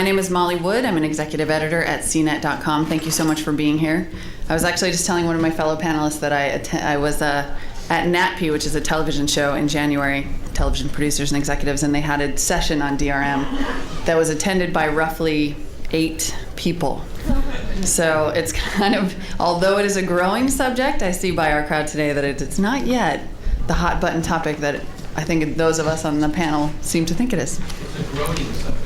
name is Molly Wood. I'm an executive editor at CNET.com. Thank you so much for being here. I was actually just telling one of my fellow panelists that I was at NatP, which is a television show in January, television producers and executives, and they had a session on DRM that was attended by roughly 8 people. So it's kind of, although it is a growing subject, I see by our crowd today that it's not yet the hot button topic that I think those of us on the panel seem to think it is. It's a groaning subject.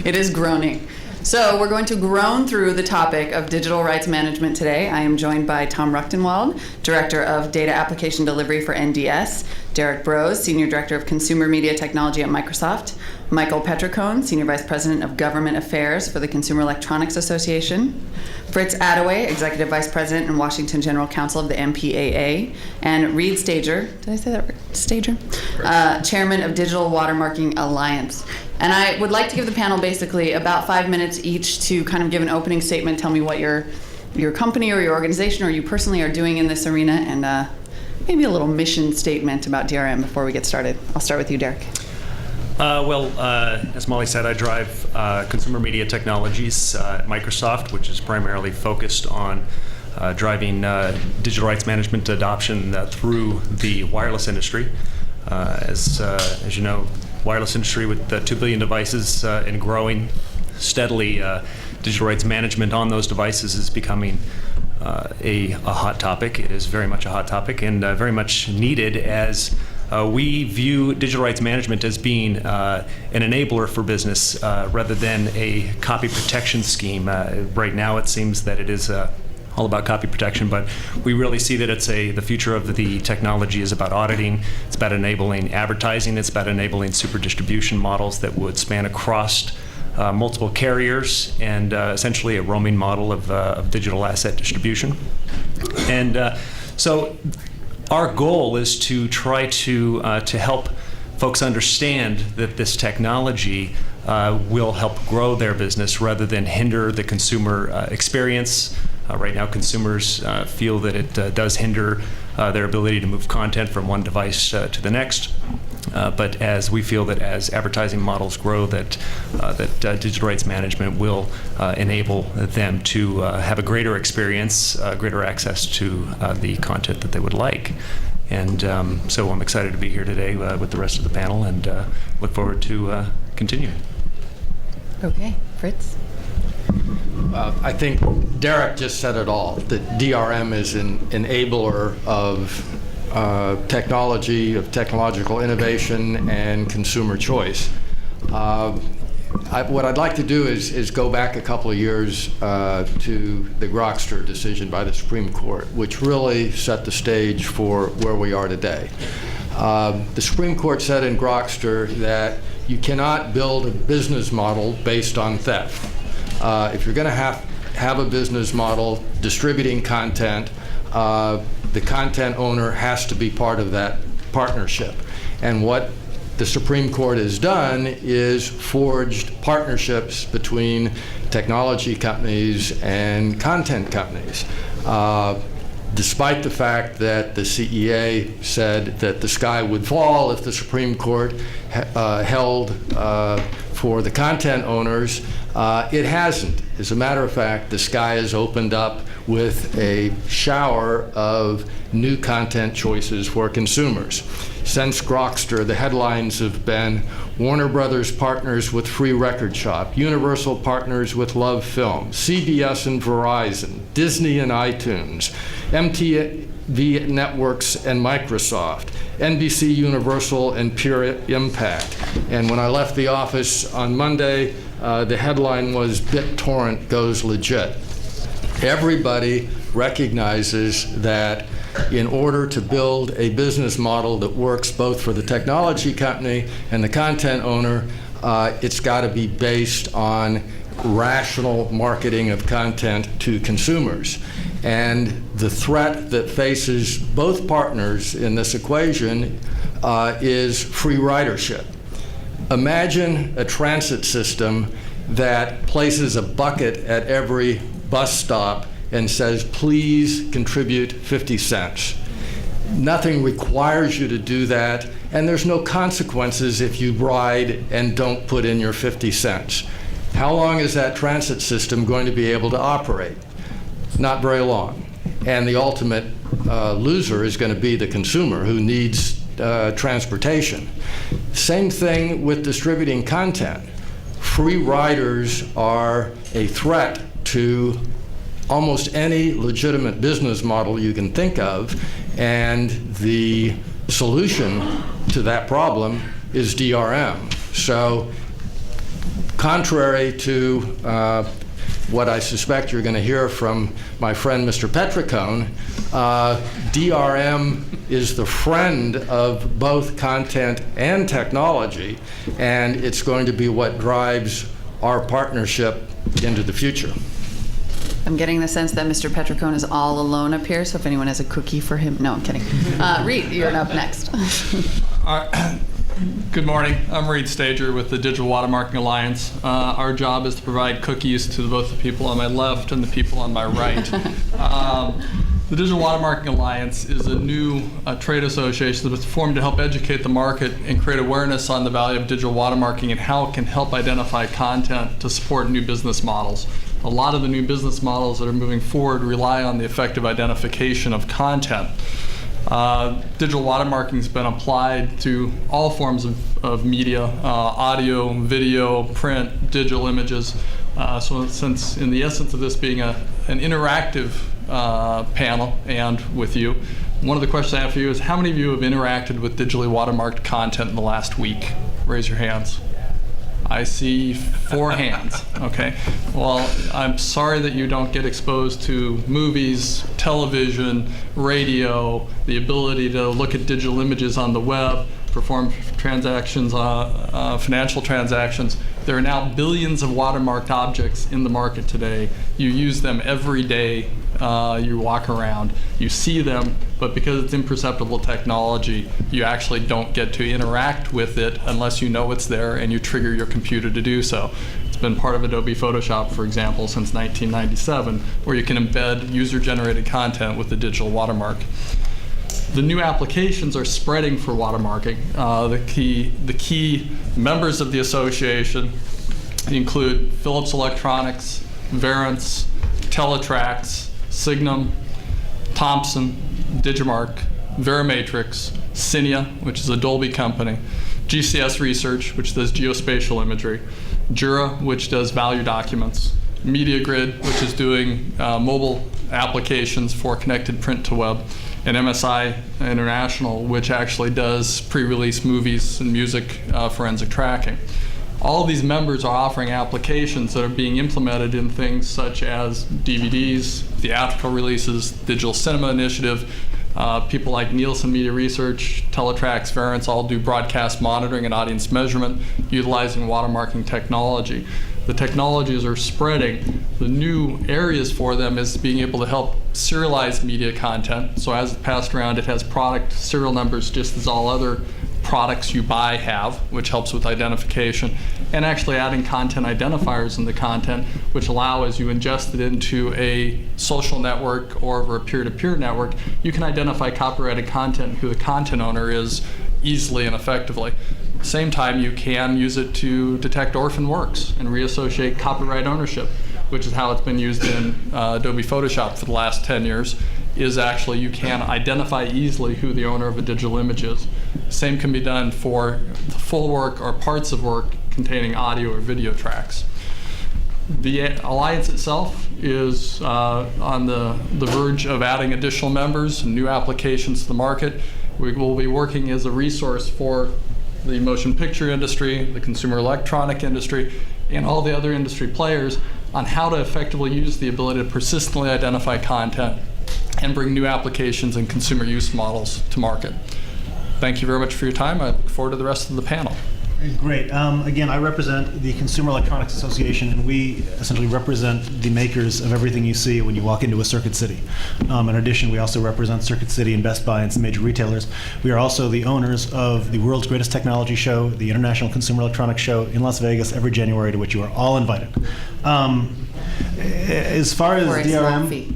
It is groaning. So we're going to groan through the topic of digital rights management today. I am joined by Tom Ruchtenwald, Director of Data Application Delivery for NDS, Derek Brose, Senior Director of Consumer Media Technology at Microsoft, Michael Petricone, Senior Vice President of Government Affairs for the Consumer Electronics Association, Fritz Attaway, Executive Vice President and Washington General Counsel of the MPAA, and Reed Stager, did I say that right? Stager? Chairman of Digital Watermarking Alliance. And I would like to give the panel basically about 5 minutes each to kind of give an opening statement, tell me what your company or your organization or you personally are doing in this arena, and maybe a little mission statement about DRM before we get started. I'll start with you, Derek. As Molly said, I drive consumer media technologies at Microsoft, which is primarily focused on driving digital rights management adoption through the wireless industry. As you know, wireless industry with 2 billion devices and growing steadily, digital rights management on those devices is becoming a hot topic. It is very much a hot topic and very much needed as we view digital rights management as being an enabler for business rather than a copy protection scheme. Right now it seems that it is all about copy protection, but we really see that it's the future of the technology is about auditing, it's about enabling advertising, it's about enabling super distribution models that would span across multiple carriers and essentially a roaming model of digital asset distribution. And so our goal is to try to help folks understand that this technology will help grow their business rather than hinder the consumer experience. Right now, consumers feel that it does hinder their ability to move content from one device to the next. But as we feel that as advertising models grow, that digital rights management will enable them to have a greater experience, greater access to the content that they would like. And so I'm excited to be here today with the rest of the panel and look forward to continuing. Okay, Fritz. I think Derek just said it all, that DRM is an enabler of technology, of technological innovation, and consumer choice. What I'd like to do is go back a couple of years to the Grokster decision by the Supreme Court, which really set the stage for where we are today. The Supreme Court said in Grokster that you cannot build a business model based on theft. If you're going to have a business model distributing content, the content owner has to be part of that partnership. And what the Supreme Court has done is forged partnerships between technology companies and content companies. Despite the fact that the CEA said that the sky would fall if the Supreme Court held for the content owners, it hasn't. As a matter of fact, the sky has opened up with a shower of new content choices for consumers. Since Grokster, the headlines have been Warner Brothers partners with Free Record Shop, Universal partners with Love Film, CBS and Verizon, Disney and iTunes, MTV Networks and Microsoft, NBC Universal and Pure Impact. And when I left the office on Monday, the headline was BitTorrent goes legit. Everybody recognizes that in order to build a business model that works both for the technology company and the content owner, it's got to be based on rational marketing of content to consumers. And the threat that faces both partners in this equation is free ridership. Imagine a transit system that places a bucket at every bus stop and says, please contribute 50 cents. Nothing requires you to do that, and there's no consequences if you ride and don't put in your 50 cents. How long is that transit system going to be able to operate? Not very long. And the ultimate loser is going to be the consumer who needs transportation. Same thing with distributing content. Free riders are a threat to almost any legitimate business model you can think of, and the solution to that problem is DRM. So, contrary to what I suspect you're going to hear from my friend Mr. Petricone, DRM is the friend of both content and technology, and it's going to be what drives our partnership into the future. I'm getting the sense that Mr. Petricone is all alone up here, so if anyone has a cookie for him, no, I'm kidding. Reed, you're up next. Good morning. I'm Reed Stager with the Digital Watermarking Alliance. Our job is to provide cookies to both the people on my left and the people on my right. The Digital Watermarking Alliance is a new trade association that was formed to help educate the market and create awareness on the value of digital watermarking and how it can help identify content to support new business models. A lot of the new business models that are moving forward rely on the effective identification of content. Digital watermarking has been applied to all forms of media, audio, video, print, digital images. So since in the essence of this being an interactive panel and with you, one of the questions I have for you is how many of you have interacted with digitally watermarked content in the last week? Raise your hands. I see 4 hands. Okay. Well, I'm sorry that you don't get exposed to movies, television, radio, the ability to look at digital images on the web, perform transactions, financial transactions. There are now billions of watermarked objects in the market today. You use them every day. You walk around, you see them, but because it's imperceptible technology, you actually don't get to interact with it unless you know it's there and you trigger your computer to do so. It's been part of Adobe Photoshop, for example, since 1997, where you can embed user-generated content with the digital watermark. The new applications are spreading for watermarking. The key members of the association include Philips Electronics, Verance, Teletrax, Signum, Thomson, Digimarc, Verimatrix, Cinia, which is a Dolby company, GCS Research, which does geospatial imagery, Jura, which does value documents, MediaGrid, which is doing mobile applications for connected print to web, and MSI International, which actually does pre-release movies and music forensic tracking. All of these members are offering applications that are being implemented in things such as DVDs, theatrical releases, digital cinema initiative. People like Nielsen Media Research, Teletrax, Verance all do broadcast monitoring and audience measurement utilizing watermarking technology. The technologies are spreading. The new areas for them is being able to help serialize media content. So as it's passed around, it has product serial numbers just as all other products you buy have, which helps with identification, and actually adding content identifiers in the content, which allow, as you ingest it into a social network or over a peer-to-peer network, you can identify copyrighted content and who the content owner is easily and effectively. At the same time, you can use it to detect orphan works and reassociate copyright ownership, which is how it's been used in Adobe Photoshop for the last 10 years, is actually you can identify easily who the owner of a digital image is. Same can be done for the full work or parts of work containing audio or video tracks. The Alliance itself is on the verge of adding additional members and new applications to the market. We will be working as a resource for the motion picture industry, the consumer electronic industry, and all the other industry players on how to effectively use the ability to persistently identify content and bring new applications and consumer use models to market. Thank you very much for your time. I look forward to the rest of the panel. Great. Again, I represent the Consumer Electronics Association, and we essentially represent the makers of everything you see when you walk into a Circuit City. In addition, we also represent Circuit City and Best Buy and some major retailers. We are also the owners of the world's greatest technology show, the International Consumer Electronics Show in Las Vegas every January, to which you are all invited. As far as For a small DRM, fee.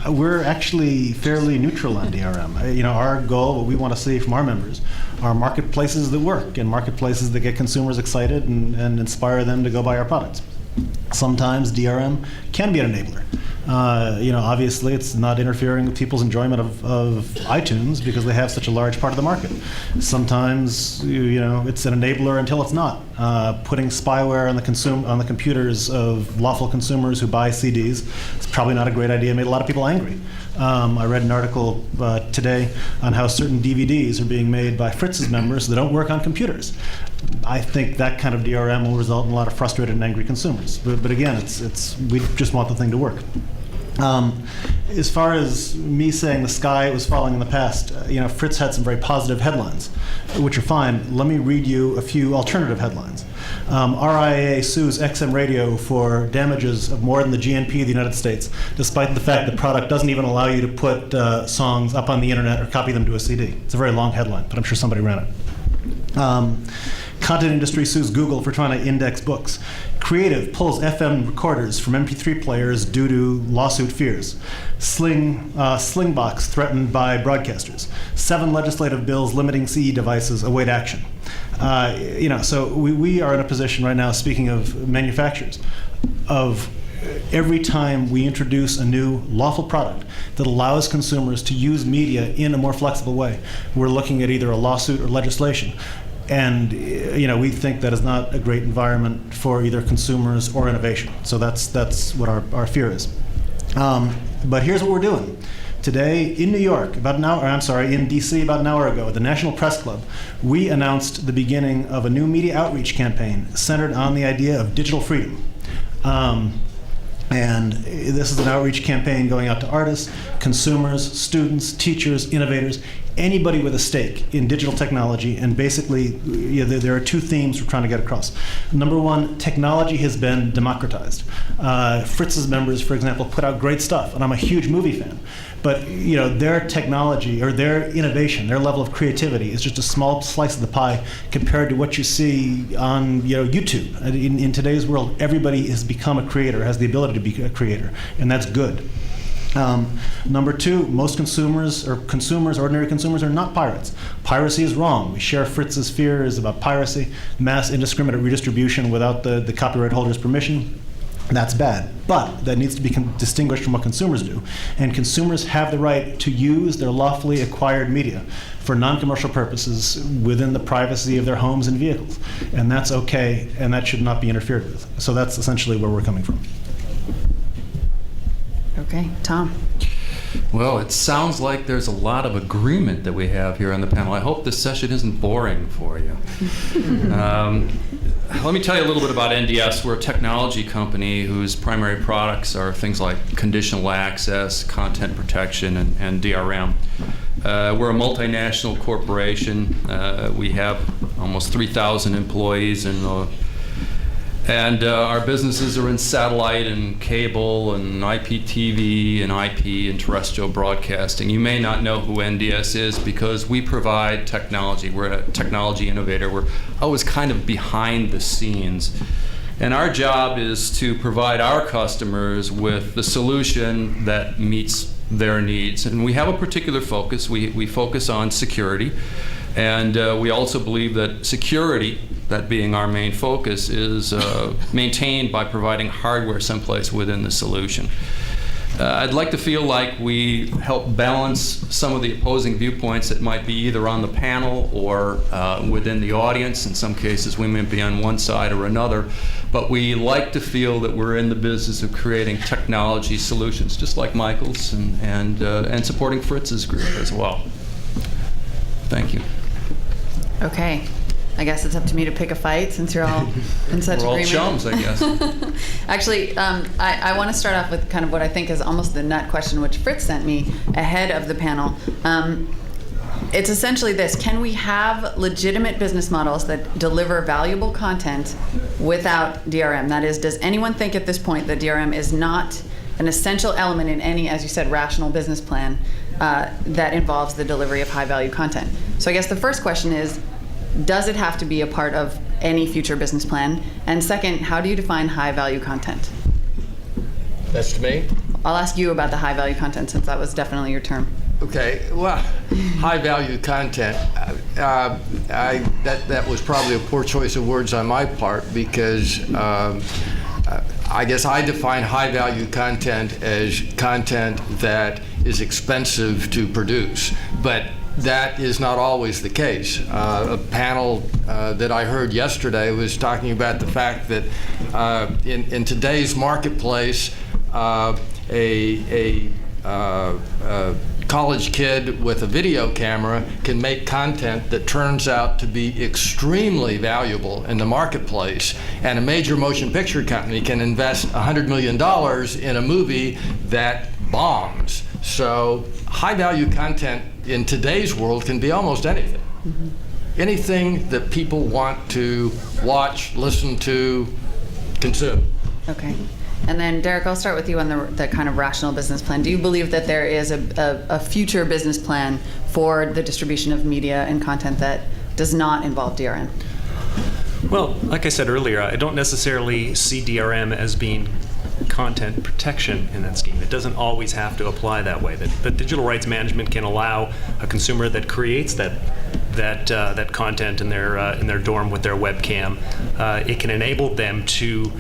we're actually fairly neutral on DRM. Our goal, what we want to see from our members, are marketplaces that work and marketplaces that get consumers excited and inspire them to go buy our products. Sometimes DRM can be an enabler. Obviously, it's not interfering with people's enjoyment of iTunes because they have such a large part of the market. Sometimes, it's an enabler until it's not. Putting spyware on the computers of lawful consumers who buy CDs is probably not a great idea. It made a lot of people angry. I read an article today on how certain DVDs are being made by Fritz's members that don't work on computers. I think that kind of DRM will result in a lot of frustrated and angry consumers. But again, we just want the thing to work. As far as me saying the sky was falling in the past, Fritz had some very positive headlines, which are fine. Let me read you a few alternative headlines. RIAA sues XM Radio for damages of more than the GNP of the United States, despite the fact the product doesn't even allow you to put songs up on the internet or copy them to a CD. It's a very long headline, but I'm sure somebody ran it. Content industry sues Google for trying to index books. Creative pulls FM recorders from MP3 players due to lawsuit fears. Slingbox threatened by broadcasters. 7 legislative bills limiting CE devices await action. So we are in a position right now, speaking of manufacturers, of every time we introduce a new lawful product that allows consumers to use media in a more flexible way, we're looking at either a lawsuit or legislation. And we think that is not a great environment for either consumers or innovation. So that's what our fear is. But here's what we're doing. Today in New York, in DC about an hour ago, at the National Press Club, we announced the beginning of a new media outreach campaign centered on the idea of digital freedom. And this is an outreach campaign going out to artists, consumers, students, teachers, innovators, anybody with a stake in digital technology. And basically, there are 2 themes we're trying to get across. Number 1, technology has been democratized. Fritz's members, for example, put out great stuff, and I'm a huge movie fan. But their technology or their innovation, their level of creativity is just a small slice of the pie compared to what you see on YouTube. In today's world, everybody has become a creator, has the ability to be a creator, and that's good. Number 2, most consumers, ordinary consumers, are not pirates. Piracy is wrong. We share Fritz's fears about piracy, mass indiscriminate redistribution without the copyright holder's permission. That's bad. But that needs to be distinguished from what consumers do. And consumers have the right to use their lawfully acquired media for non-commercial purposes within the privacy of their homes and vehicles. And that's okay, and that should not be interfered with. So that's essentially where we're coming from. Okay, Tom. Well, it sounds like there's a lot of agreement that we have here on the panel. I hope this session isn't boring for you. Let me tell you a little bit about NDS. We're a technology company whose primary products are things like conditional access, content protection, and DRM. We're a multinational corporation. We have almost 3,000 employees, and our businesses are in satellite and cable and IPTV and IP and terrestrial broadcasting. You may not know who NDS is because we provide technology. We're a technology innovator. We're always kind of behind the scenes. And our job is to provide our customers with the solution that meets their needs. And we have a particular focus. We focus on security. And we also believe that security, that being our main focus, is maintained by providing hardware someplace within the solution. I'd like to feel like we help balance some of the opposing viewpoints that might be either on the panel or within the audience. In some cases, we may be on one side or another. But we like to feel that we're in the business of creating technology solutions, just like Michael's, and supporting Fritz's group as well. Thank you. Okay. I guess it's up to me to pick a fight since you're all in such We're all agreement. chums, I guess. Actually, I want to start off with kind of what I think is almost the nut question, which Fritz sent me ahead of the panel. It's essentially this: can we have legitimate business models that deliver valuable content without DRM? That is, does anyone think at this point that DRM is not an essential element in any, as you said, rational business plan that involves the delivery of high-value content? So I guess the first question is, does it have to be a part of any future business plan? And second, how do you define high-value content? That's to me? I'll ask you about the high-value content since that was definitely your term. Okay, well, high-value content. That was probably a poor choice of words on my part because I guess I define high-value content as content that is expensive to produce, but that is not always the case. A panel that I heard yesterday was talking about the fact that in today's marketplace, a college kid with a video camera can make content that turns out to be extremely valuable in the marketplace, and a major motion picture company can invest $100 million in a movie that bombs. So high-value content in today's world can be almost anything. Mm-hmm. Anything that people want to watch, listen to, consume. Okay. And then, Derek, I'll start with you on the kind of rational business plan. Do you believe that there is a future business plan for the distribution of media and content that does not involve DRM? Well, like I said earlier, I don't necessarily see DRM as being content protection in that scheme. It doesn't always have to apply that way. But digital rights management can allow a consumer that creates that content in their dorm with their webcam. It can enable them to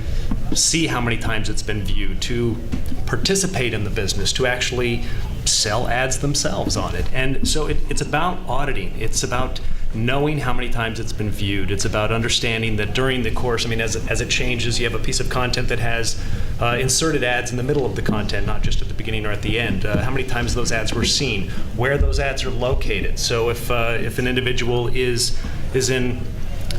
see how many times it's been viewed, to participate in the business, to actually sell ads themselves on it. And so it's about auditing. It's about knowing how many times it's been viewed. It's about understanding that during the course, I mean, as it changes, you have a piece of content that has inserted ads in the middle of the content, not just at the beginning or at the end. How many times those ads were seen, where those ads are located. So if an individual is in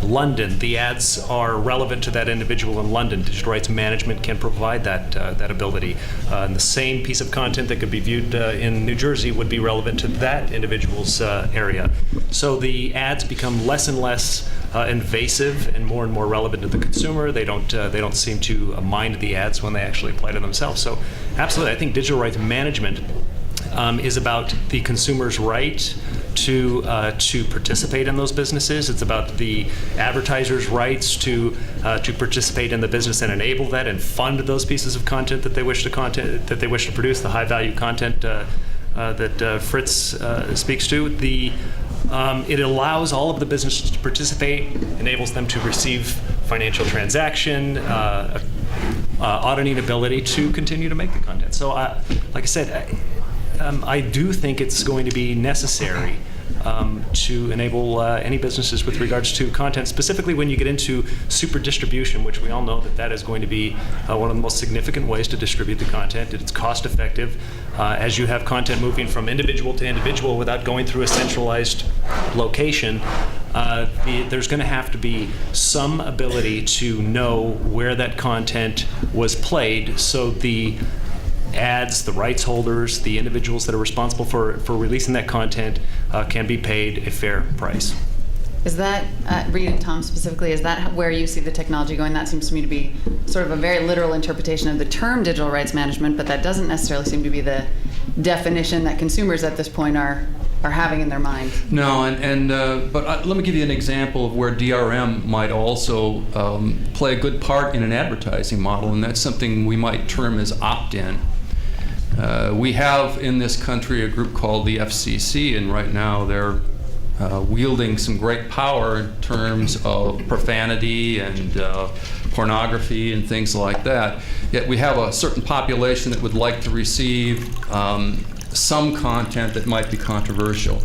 London, the ads are relevant to that individual in London. Digital rights management can provide that ability. And the same piece of content that could be viewed in New Jersey would be relevant to that individual's area. So the ads become less and less invasive and more relevant to the consumer. They don't seem to mind the ads when they actually apply to themselves. So absolutely, I think digital rights management is about the consumer's right to participate in those businesses. It's about the advertisers' rights to participate in the business and enable that and fund those pieces of content that they wish to produce. The high-value content that Fritz speaks to. It allows all of the businesses to participate, enables them to receive financial transaction, auditing ability to continue to make the content. So, like I said, I do think it's going to be necessary to enable any businesses with regards to content, specifically when you get into super distribution, which we all know that is going to be one of the most significant ways to distribute the content. It's cost effective as you have content moving from individual to individual without going through a centralized location. There's going to have to be some ability to know where that content was played, so the ads, the rights holders, the individuals that are responsible for releasing that content can be paid a fair price. Is that, reading Tom specifically, is that where you see the technology going? That seems to me to be sort of a very literal interpretation of the term digital rights management, but that doesn't necessarily seem to be the definition that consumers at this point are having in their mind. No, but let me give you an example of where DRM might also play a good part in an advertising model, and that's something we might term as opt-in. We have in this country a group called the FCC, and right now they're wielding some great power in terms of profanity and pornography and things like that. Yet we have a certain population that would like to receive some content that might be controversial.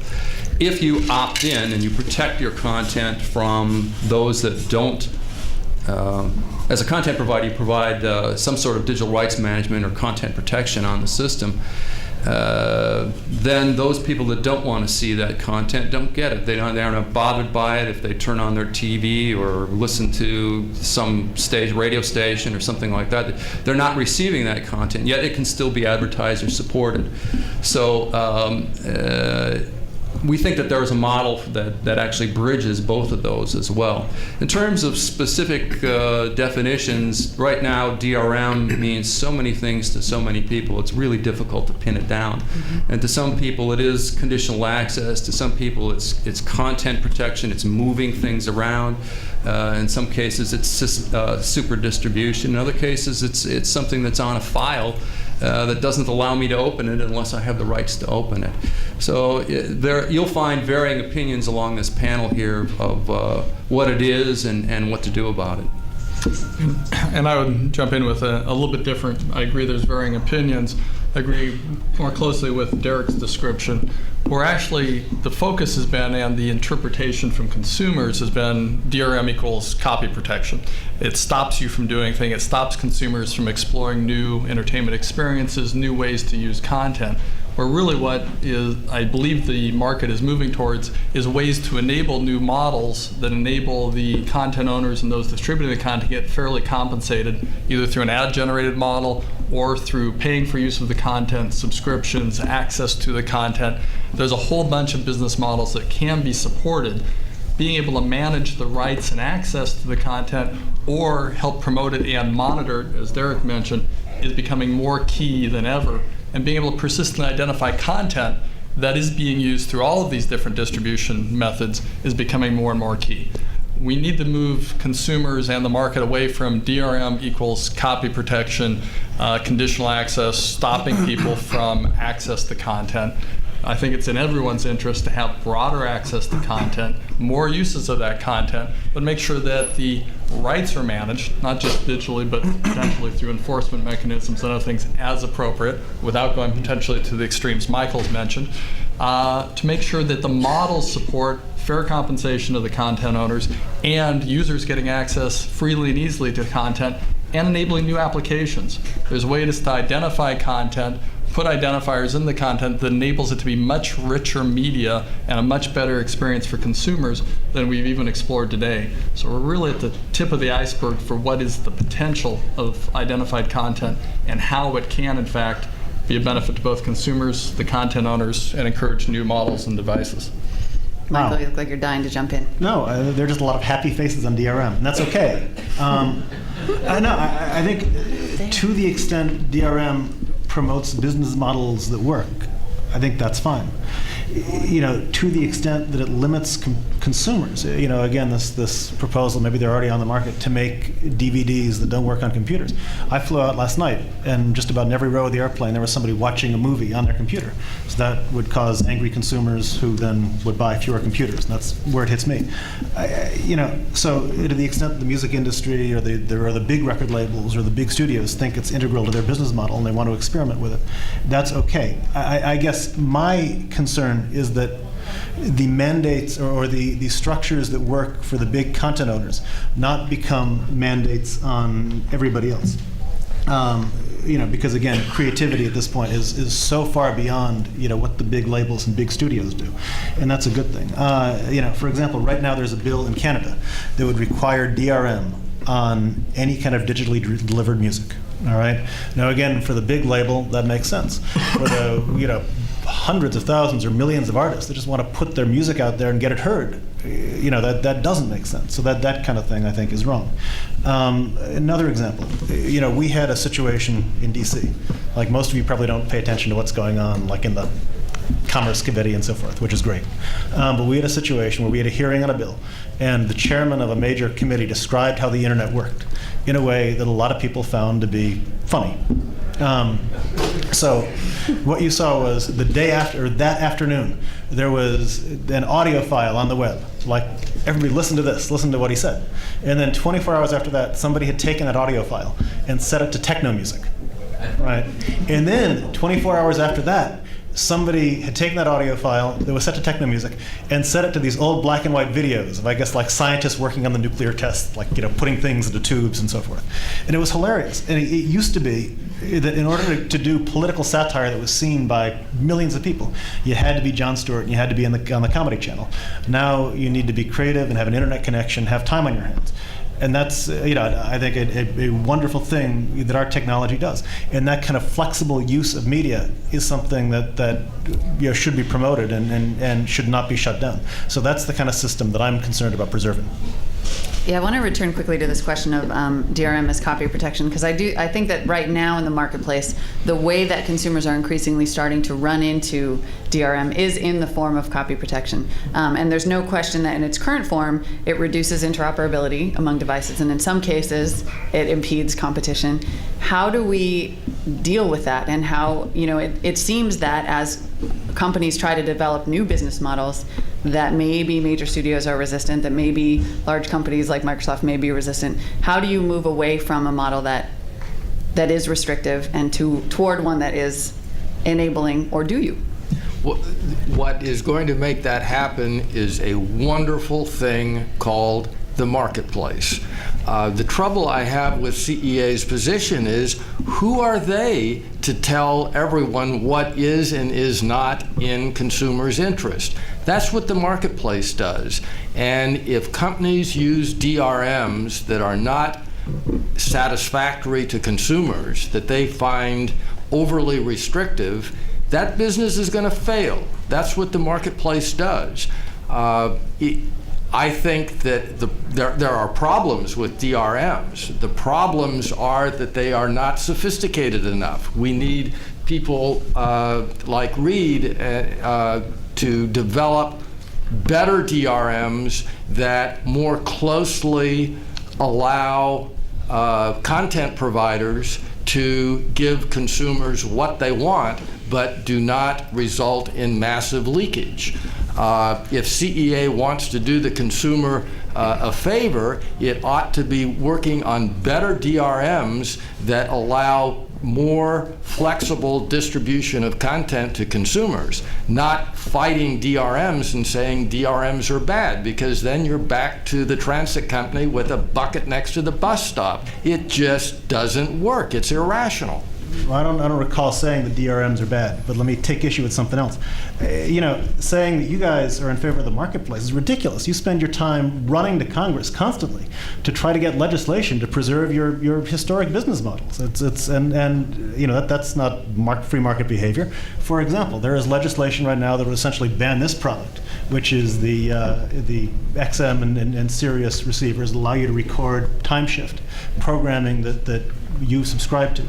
If you opt in and you protect your content from those that don't, as a content provider, you provide some sort of digital rights management or content protection on the system, then those people that don't want to see that content don't get it. They aren't bothered by it if they turn on their TV or listen to some radio station or something like that. They're not receiving that content, yet it can still be advertiser supported. So we think that there is a model that actually bridges both of those as well. In terms of specific definitions, right now DRM means so many things to so many people, it's really difficult to pin it down. Mm-hmm. And to some people it is conditional access, to some people it's content protection, it's moving things around. In some cases it's super distribution, in other cases it's something that's on a file that doesn't allow me to open it unless I have the rights to open it. So you'll find varying opinions along this panel here of what it is and what to do about it. And I would jump in with a little bit different. I agree there's varying opinions. I agree more closely with Derek's description, where actually the focus has been and the interpretation from consumers has been DRM equals copy protection. It stops you from doing things. It stops consumers from exploring new entertainment experiences, new ways to use content. Where really what is, I believe the market is moving towards is ways to enable new models that enable the content owners and those distributing the content to get fairly compensated, either through an ad-generated model or through paying for use of the content, subscriptions, access to the content. There's a whole bunch of business models that can be supported. Being able to manage the rights and access to the content or help promote it and monitor it, as Derek mentioned, is becoming more key than ever. And being able to persistently identify content that is being used through all of these different distribution methods is becoming more and more key. We need to move consumers and the market away from DRM equals copy protection, conditional access, stopping people from access to content. I think it's in everyone's interest to have broader access to content, more uses of that content, but make sure that the rights are managed, not just digitally, but potentially through enforcement mechanisms and other things as appropriate, without going potentially to the extremes Michael's mentioned, to make sure that the models support fair compensation of the content owners and users getting access freely and easily to content and enabling new applications. There's ways to identify content, put identifiers in the content that enables it to be much richer media and a much better experience for consumers than we've even explored today. So we're really at the tip of the iceberg for what is the potential of identified content and how it can, in fact, be a benefit to both consumers, the content owners, and encourage new models and devices. Michael, Wow. you look like you're dying to jump in. No, there are just a lot of happy faces on DRM, and that's okay. I think to the extent DRM promotes business models that work, I think that's fine. You know, to the extent that it limits consumers, you know, again, this proposal, maybe they're already on the market, to make DVDs that don't work on computers. I flew out last night, and just about in every row of the airplane, there was somebody watching a movie on their computer. So that would cause angry consumers who then would buy fewer computers, and that's where it hits me. You know, so to the extent the music industry or the big record labels or the big studios think it's integral to their business model and they want to experiment with it, that's okay. I guess my concern is that the mandates or the structures that work for the big content owners not become mandates on everybody else. You know, because again, creativity at this point is so far beyond, you know, what the big labels and big studios do, and that's a good thing. You know, for example, right now there's a bill in Canada that would require DRM on any kind of digitally delivered music. All right. Now, again, for the big label, that makes sense. For the, you know, hundreds of thousands or millions of artists that just want to put their music out there and get it heard, you know, that doesn't make sense. So that kind of thing, I think, is wrong. Another example, you know, we had a situation in D.C. Like most of you probably don't pay attention to what's going on, like in the Commerce Committee and so forth, which is great. But we had a situation where we had a hearing on a bill, and the chairman of a major committee described how the internet worked in a way that a lot of people found to be funny. So what you saw was the day after, or that afternoon, there was an audio file on the web. Like, everybody listen to this, listen to what he said. And then 24 hours after that, somebody had taken that audio file and set it to techno music. Right? And then 24 hours after that, somebody had taken that audio file that was set to techno music and set it to these old black and white videos of, I guess, like scientists working on the nuclear test, like, you know, putting things into tubes and so forth. And it was hilarious. And it used to be that in order to do political satire that was seen by millions of people, you had to be Jon Stewart and you had to be on the Comedy Channel. Now you need to be creative and have an internet connection, have time on your hands. And that's, you know, I think a wonderful thing that our technology does. And that kind of flexible use of media is something that you know, should be promoted and should not be shut down. So that's the kind of system that I'm concerned about preserving. Yeah, I want to return quickly to this question of DRM as copy protection, because I think that right now in the marketplace, the way that consumers are increasingly starting to run into DRM is in the form of copy protection. And there's no question that in its current form, it reduces interoperability among devices, and in some cases, it impedes competition. How do we deal with that? And how, it seems that as companies try to develop new business models, that maybe major studios are resistant, that maybe large companies like Microsoft may be resistant. How do you move away from a model that is restrictive and toward one that is enabling, or do you? What is going to make that happen is a wonderful thing called the marketplace. The trouble I have with CEA's position is, who are they to tell everyone what is and is not in consumers' interest? That's what the marketplace does. And if companies use DRMs that are not satisfactory to consumers, that they find overly restrictive, that business is going to fail. That's what the marketplace does. I think that there are problems with DRMs. The problems are that they are not sophisticated enough. We need people like Reed to develop better DRMs that more closely allow content providers to give consumers what they want, but do not result in massive leakage. If CEA wants to do the consumer a favor, it ought to be working on better DRMs that allow more flexible distribution of content to consumers, not fighting DRMs and saying DRMs are bad, because then you're back to the transit company with a bucket next to the bus stop. It just doesn't work. It's irrational. Well, I don't recall saying that DRMs are bad, but let me take issue with something else. Saying that you guys are in favor of the marketplace is ridiculous. You spend your time running to Congress constantly to try to get legislation to preserve your historic business models. That's not free market behavior. For example, there is legislation right now that would essentially ban this product, which is the XM and Sirius receivers that allow you to record time shift programming that you subscribe to,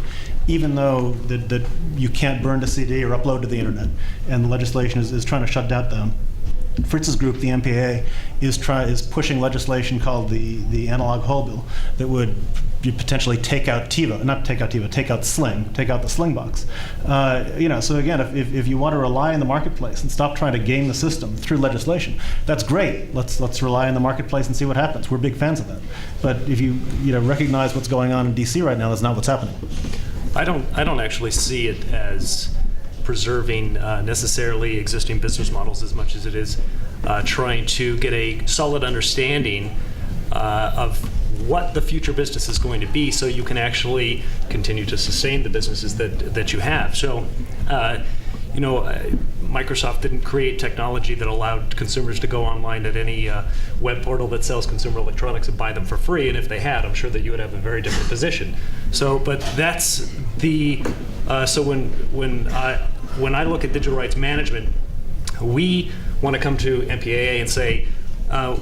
even though that you can't burn to CD or upload to the internet. And the legislation is trying to shut that down. Fritz's group, the MPAA, is pushing legislation called the Analog Whole Bill that would potentially take out TiVo, not take out TiVo, take out Sling, take out the Sling box. So again, if you want to rely on the marketplace and stop trying to game the system through legislation, that's great. Let's rely on the marketplace and see what happens. We're big fans of that. But if you recognize what's going on in DC right now, that's not what's happening. I don't actually see it as preserving necessarily existing business models as much as it is trying to get a solid understanding of what the future business is going to be, so you can actually continue to sustain the businesses that you have. So, Microsoft didn't create technology that allowed consumers to go online at any web portal that sells consumer electronics and buy them for free. And if they had, I'm sure that you would have a very different position. So, but that's the so when I look at digital rights management, we want to come to MPAA and say,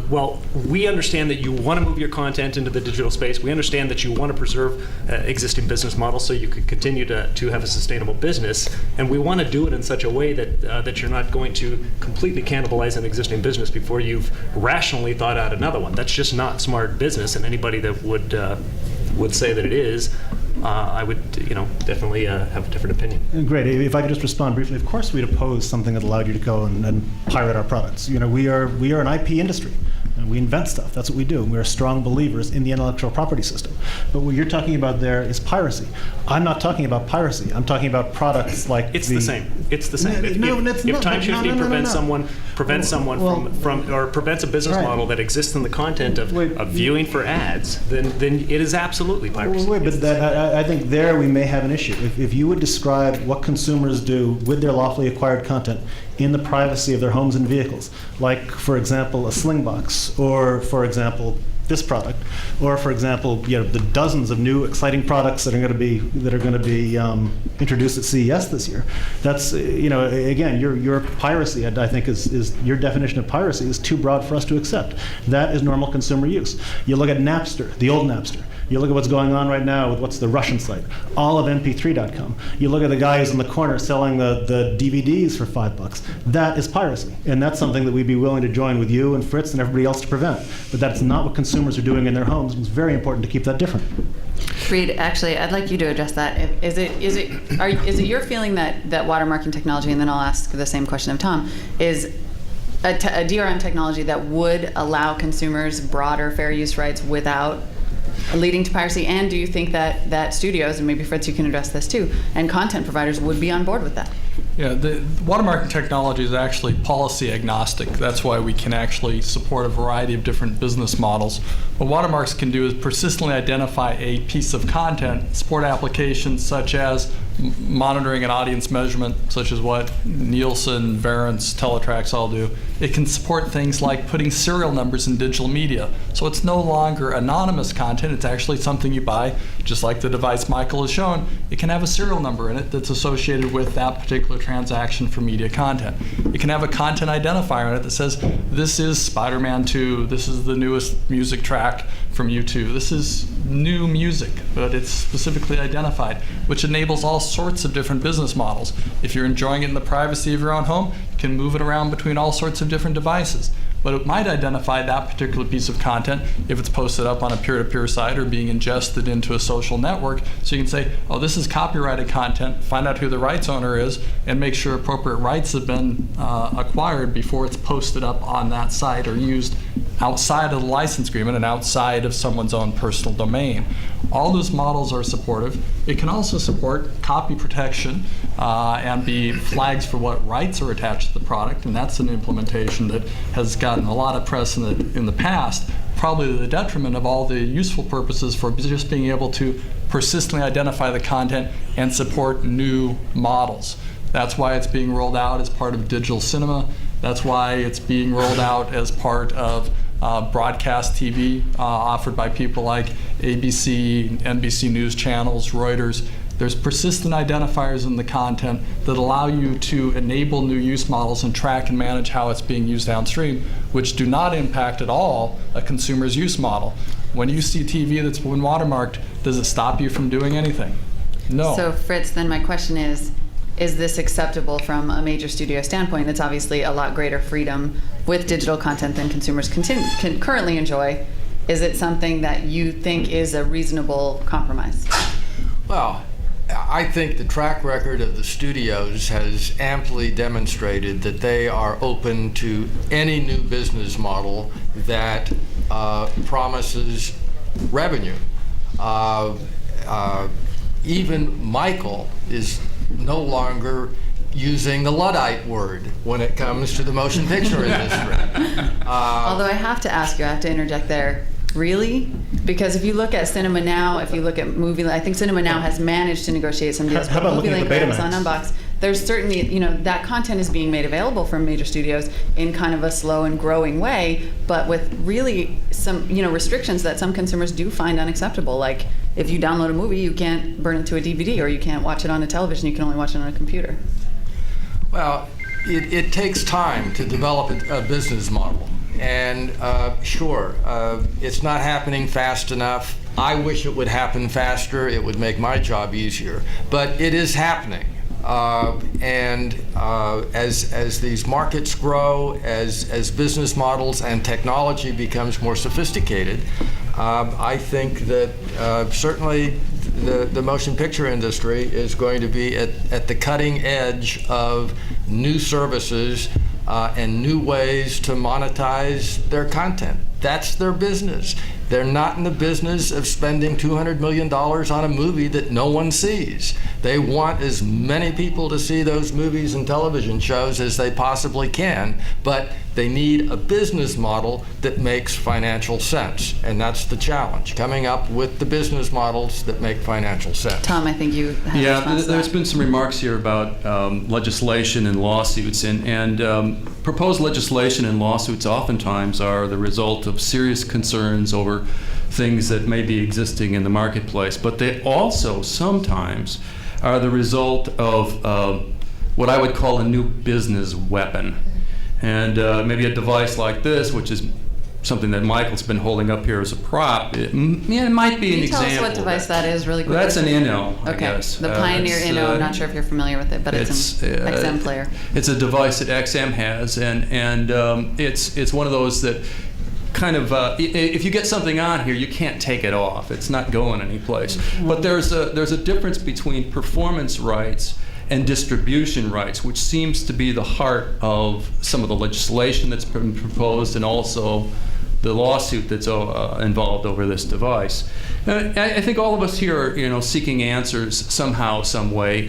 well, we understand that you want to move your content into the digital space. We understand that you want to preserve existing business models so you can continue to have a sustainable business. And we want to do it in such a way that you're not going to completely cannibalize an existing business before you've rationally thought out another one. That's just not smart business. And anybody that would say that it is, I would, definitely have a different opinion. Great. If I could just respond briefly, of course we'd oppose something that allowed you to go and pirate our products. We are an IP industry, and we invent stuff. That's what we do. And we're strong believers in the intellectual property system. But what you're talking about there is piracy. I'm not talking about piracy. I'm talking about products like It's the same. It's the same. If time shifting prevents someone from or prevents a business model that exists in the content of viewing for ads, then it is absolutely piracy. I think there we may have an issue. If you would describe what consumers do with their lawfully acquired content in the privacy of their homes and vehicles, like, for example, a Sling box, or, for example, this product, or for example, the dozens of new exciting products that are going to be introduced at CES this year. That's again, your piracy, I think, is your definition of piracy is too broad for us to accept. That is normal consumer use. You look at Napster, the old Napster. You look at what's going on right now with what's the Russian site, all of mp3.com. You look at the guy who's in the corner selling the DVDs for $5. That is piracy, and that's something that we'd be willing to join with you and Fritz and everybody else to prevent. But that's not what consumers are doing in their homes, and it's very important to keep that different. Reed, actually, I'd like you to address that. Is it your feeling that watermarking technology, and then I'll ask the same question of Tom, is a DRM technology that would allow consumers broader fair use rights without leading to piracy? And do you think that studios, and maybe Fritz, you can address this too, and content providers would be on board with that? Yeah, the watermarking technology is actually policy agnostic. That's why we can actually support a variety of different business models. What watermarks can do is persistently identify a piece of content, support applications such as monitoring and audience measurement, such as what Nielsen, Verance, Teletrax all do. It can support things like putting serial numbers in digital media. So it's no longer anonymous content, it's actually something you buy, just like the device Michael has shown. It can have a serial number in it that's associated with that particular transaction for media content. It can have a content identifier in it that says, this is Spider-Man 2, this is the newest music track from U2, this is new music, but it's specifically identified, which enables all sorts of different business models. If you're enjoying it in the privacy of your own home, you can move it around between all sorts of different devices. But it might identify that particular piece of content if it's posted up on a peer-to-peer site or being ingested into a social network. So you can say, oh, this is copyrighted content, find out who the rights owner is, and make sure appropriate rights have been acquired before it's posted up on that site or used outside of the license agreement and outside of someone's own personal domain. All those models are supportive. It can also support copy protection and be flags for what rights are attached to the product, and that's an implementation that has gotten a lot of press in the past, probably to the detriment of all the useful purposes for just being able to persistently identify the content and support new models. That's why it's being rolled out as part of digital cinema. That's why it's being rolled out as part of broadcast TV offered by people like ABC, NBC News channels, Reuters. There's persistent identifiers in the content that allow you to enable new use models and track and manage how it's being used downstream, which do not impact at all a consumer's use model. When you see TV that's been watermarked, does it stop you from doing anything? No. So Fritz, then my question is this acceptable from a major studio standpoint? It's obviously a lot greater freedom with digital content than consumers can currently enjoy. Is it something that you think is a reasonable compromise? Well, I think the track record of the studios has amply demonstrated that they are open to any new business model that promises revenue. Even Michael is no longer using the Luddite word when it comes to the motion picture industry. Although I have to ask you, I have to interject there. Really? Because if you look at Cinema Now, if you look at Movie, I think Cinema Now has managed to negotiate some deals. How about looking at the Betamax? Amazon Unbox. There's certainly, that content is being made available from major studios in kind of a slow and growing way, but with really some, restrictions that some consumers do find unacceptable. Like if you download a movie, you can't burn it to a DVD, or you can't watch it on a television. You can only watch it on a computer. Well, it takes time to develop a business model. And sure, it's not happening fast enough. I wish it would happen faster. It would make my job easier. But it is happening. And as these markets grow, as business models and technology becomes more sophisticated, I think that certainly the motion picture industry is going to be at the cutting edge of new services and new ways to monetize their content. That's their business. They're not in the business of spending $200 million on a movie that no one sees. They want as many people to see those movies and television shows as they possibly can, but they need a business model that makes financial sense. And that's the challenge, coming up with the business models that make financial sense. Tom, I think you have a response to that. There's been some remarks here about legislation and lawsuits, and proposed legislation and lawsuits oftentimes are the result of serious concerns over things that may be existing in the marketplace, but they also sometimes are the result of what I would call a new business weapon. And maybe a device like this, which is something that Michael's been holding up here as a prop, it might be Can an you tell example. us what device that is really quick? That's an Inno, I Okay, guess. the Pioneer it's, Inno. I'm not sure if you're familiar with it, but it's an XM player. It's a device that XM has, and it's one of those that kind of, if you get something on here, you can't take it off. It's not going anyplace. But there's a difference between performance rights and distribution rights, which seems to be the heart of some of the legislation that's been proposed, and also the lawsuit that's involved over this device. I think all of us here are, seeking answers somehow, some way.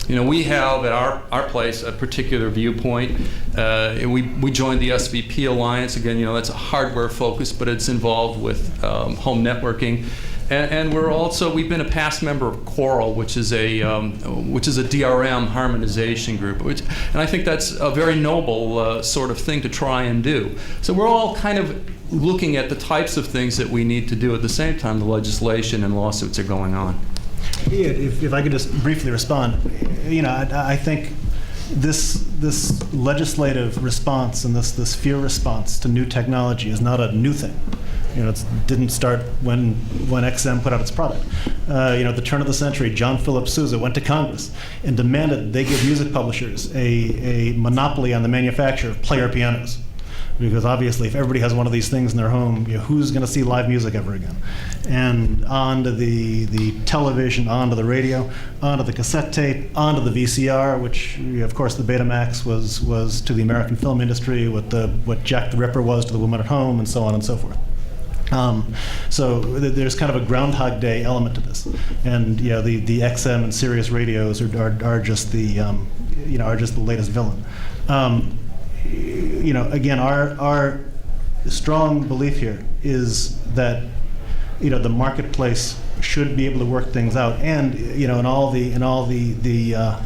We have at our place a particular viewpoint. We joined the SVP Alliance. Again, that's a hardware focus, but it's involved with home networking. And we've been a past member of Coral, which is a DRM harmonization group, and I think that's a very noble sort of thing to try and do. So we're all kind of looking at the types of things that we need to do at the same time the legislation and lawsuits are going on. Yeah, if I could just briefly respond, I think this legislative response and this fear response to new technology is not a new thing. It didn't start when XM put out its product. At the turn of the century, John Philip Sousa went to Congress and demanded they give music publishers a monopoly on the manufacture of player pianos. Because obviously, if everybody has one of these things in their home, who's going to see live music ever again? And onto the television, onto the radio, onto the cassette tape, onto the VCR, which, of course, the Betamax was to the American film industry, what Jack the Ripper was to the woman at home, and so on and so forth. So there's kind of a Groundhog Day element to this, and the XM and Sirius radios are just the latest villain. Again, our strong belief here is that the marketplace should be able to work things out, and in all the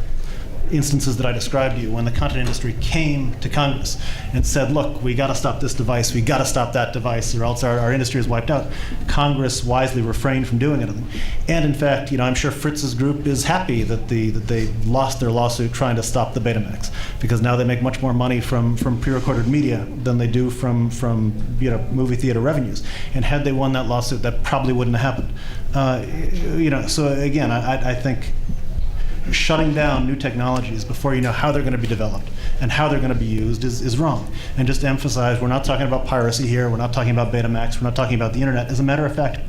instances that I described to you, when the content industry came to Congress and said, look, we got to stop this device, we got to stop that device, or else our industry is wiped out, Congress wisely refrained from doing anything. And in fact, I'm sure Fritz's group is happy that they lost their lawsuit trying to stop the Betamax, because now they make much more money from pre-recorded media than they do from movie theater revenues. And had they won that lawsuit, that probably wouldn't have happened. So again, I think shutting down new technologies before you know how they're going to be developed and how they're going to be used is wrong. And just to emphasize, we're not talking about piracy here, we're not talking about Betamax, we're not talking about the internet. As a matter of fact,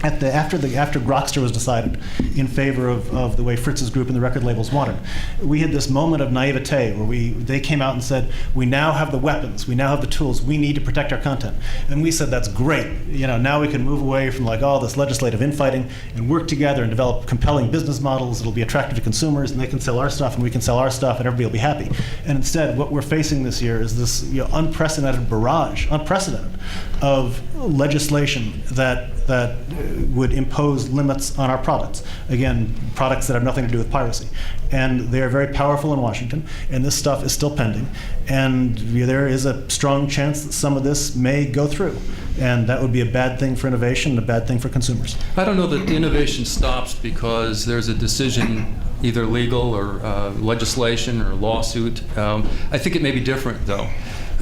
after Grokster was decided in favor of the way Fritz's group and the record labels wanted, we had this moment of naivete where they came out and said, we now have the weapons, we now have the tools, we need to protect our content. And we said, that's great. Now we can move away from all this legislative infighting and work together and develop compelling business models that'll be attractive to consumers, and they can sell our stuff and we can sell our stuff and everybody will be happy. And instead, what we're facing this year is this unprecedented barrage, of legislation that would impose limits on our products. Again, products that have nothing to do with piracy. And they are very powerful in Washington, and this stuff is still pending. And there is a strong chance that some of this may go through. And that would be a bad thing for innovation and a bad thing for consumers. I don't know that the innovation stops because there's a decision, either legal or legislation or lawsuit. I think it may be different, though.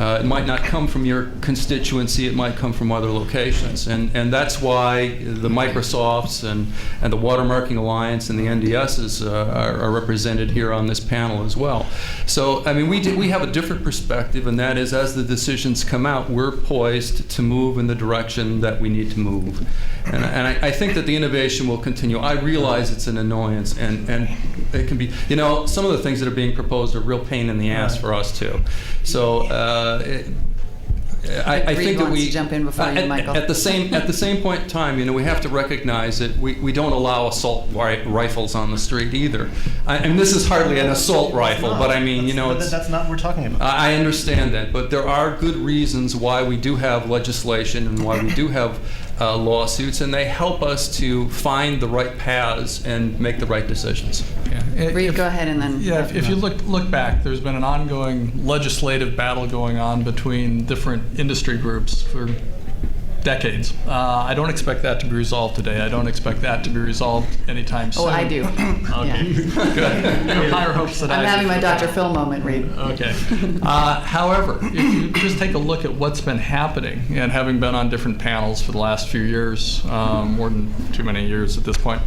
It might not come from your constituency, it might come from other locations. And that's why the Microsofts and the Watermarking Alliance and the NDSs are represented here on this panel as well. So, we have a different perspective, and that is, as the decisions come out, we're poised to move in the direction that we need to move. And I think that the innovation will continue. I realize it's an annoyance, and it can be, some of the things that are being proposed are real pain in the ass for us too. So I think that we jump in before you, Michael. At the same point in time, we have to recognize that we don't allow assault rifles on the street either. And this is hardly an assault rifle, but that's not what we're talking about. I understand that, but there are good reasons why we do have legislation and why we do have lawsuits, and they help us to find the right paths and make the right decisions. Reed, go ahead, and then. Yeah, if you look back, there's been an ongoing legislative battle going on between different industry groups for decades. I don't expect that to be resolved today. I don't expect that to be resolved anytime soon. Oh, I do. Okay, good. You have higher hopes than I I'm do. having my Dr. Phil moment, Reed. Okay. However, if you just take a look at what's been happening, and having been on different panels for the last few years, more than too many years at this point,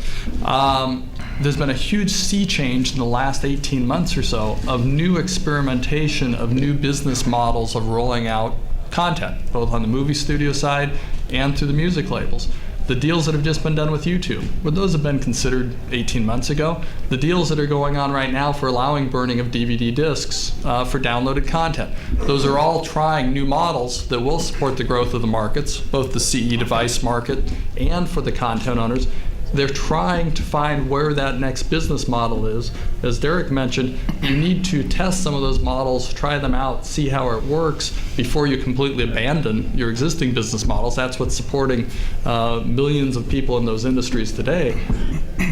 there's been a huge sea change in the last 18 months or so of new experimentation, of new business models of rolling out content, both on the movie studio side and through the music labels. The deals that have just been done with YouTube, would those have been considered 18 months ago? The deals that are going on right now for allowing burning of DVD discs for downloaded content, those are all trying new models that will support the growth of the markets, both the CE device market and for the content owners. They're trying to find where that next business model is. As Derek mentioned, you need to test some of those models, try them out, see how it works before you completely abandon your existing business models. That's what's supporting millions of people in those industries today.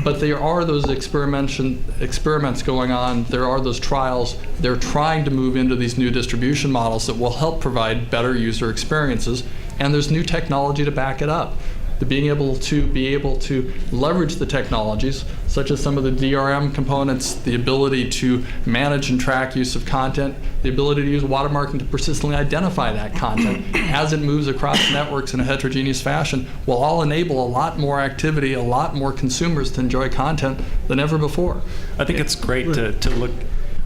But there are those experiments going on. There are those trials. They're trying to move into these new distribution models that will help provide better user experiences. And there's new technology to back it up. Being able to leverage the technologies, such as some of the DRM components, the ability to manage and track use of content, the ability to use watermarking to persistently identify that content as it moves across networks in a heterogeneous fashion, will all enable a lot more activity, a lot more consumers to enjoy content than ever before. I think it's great to look.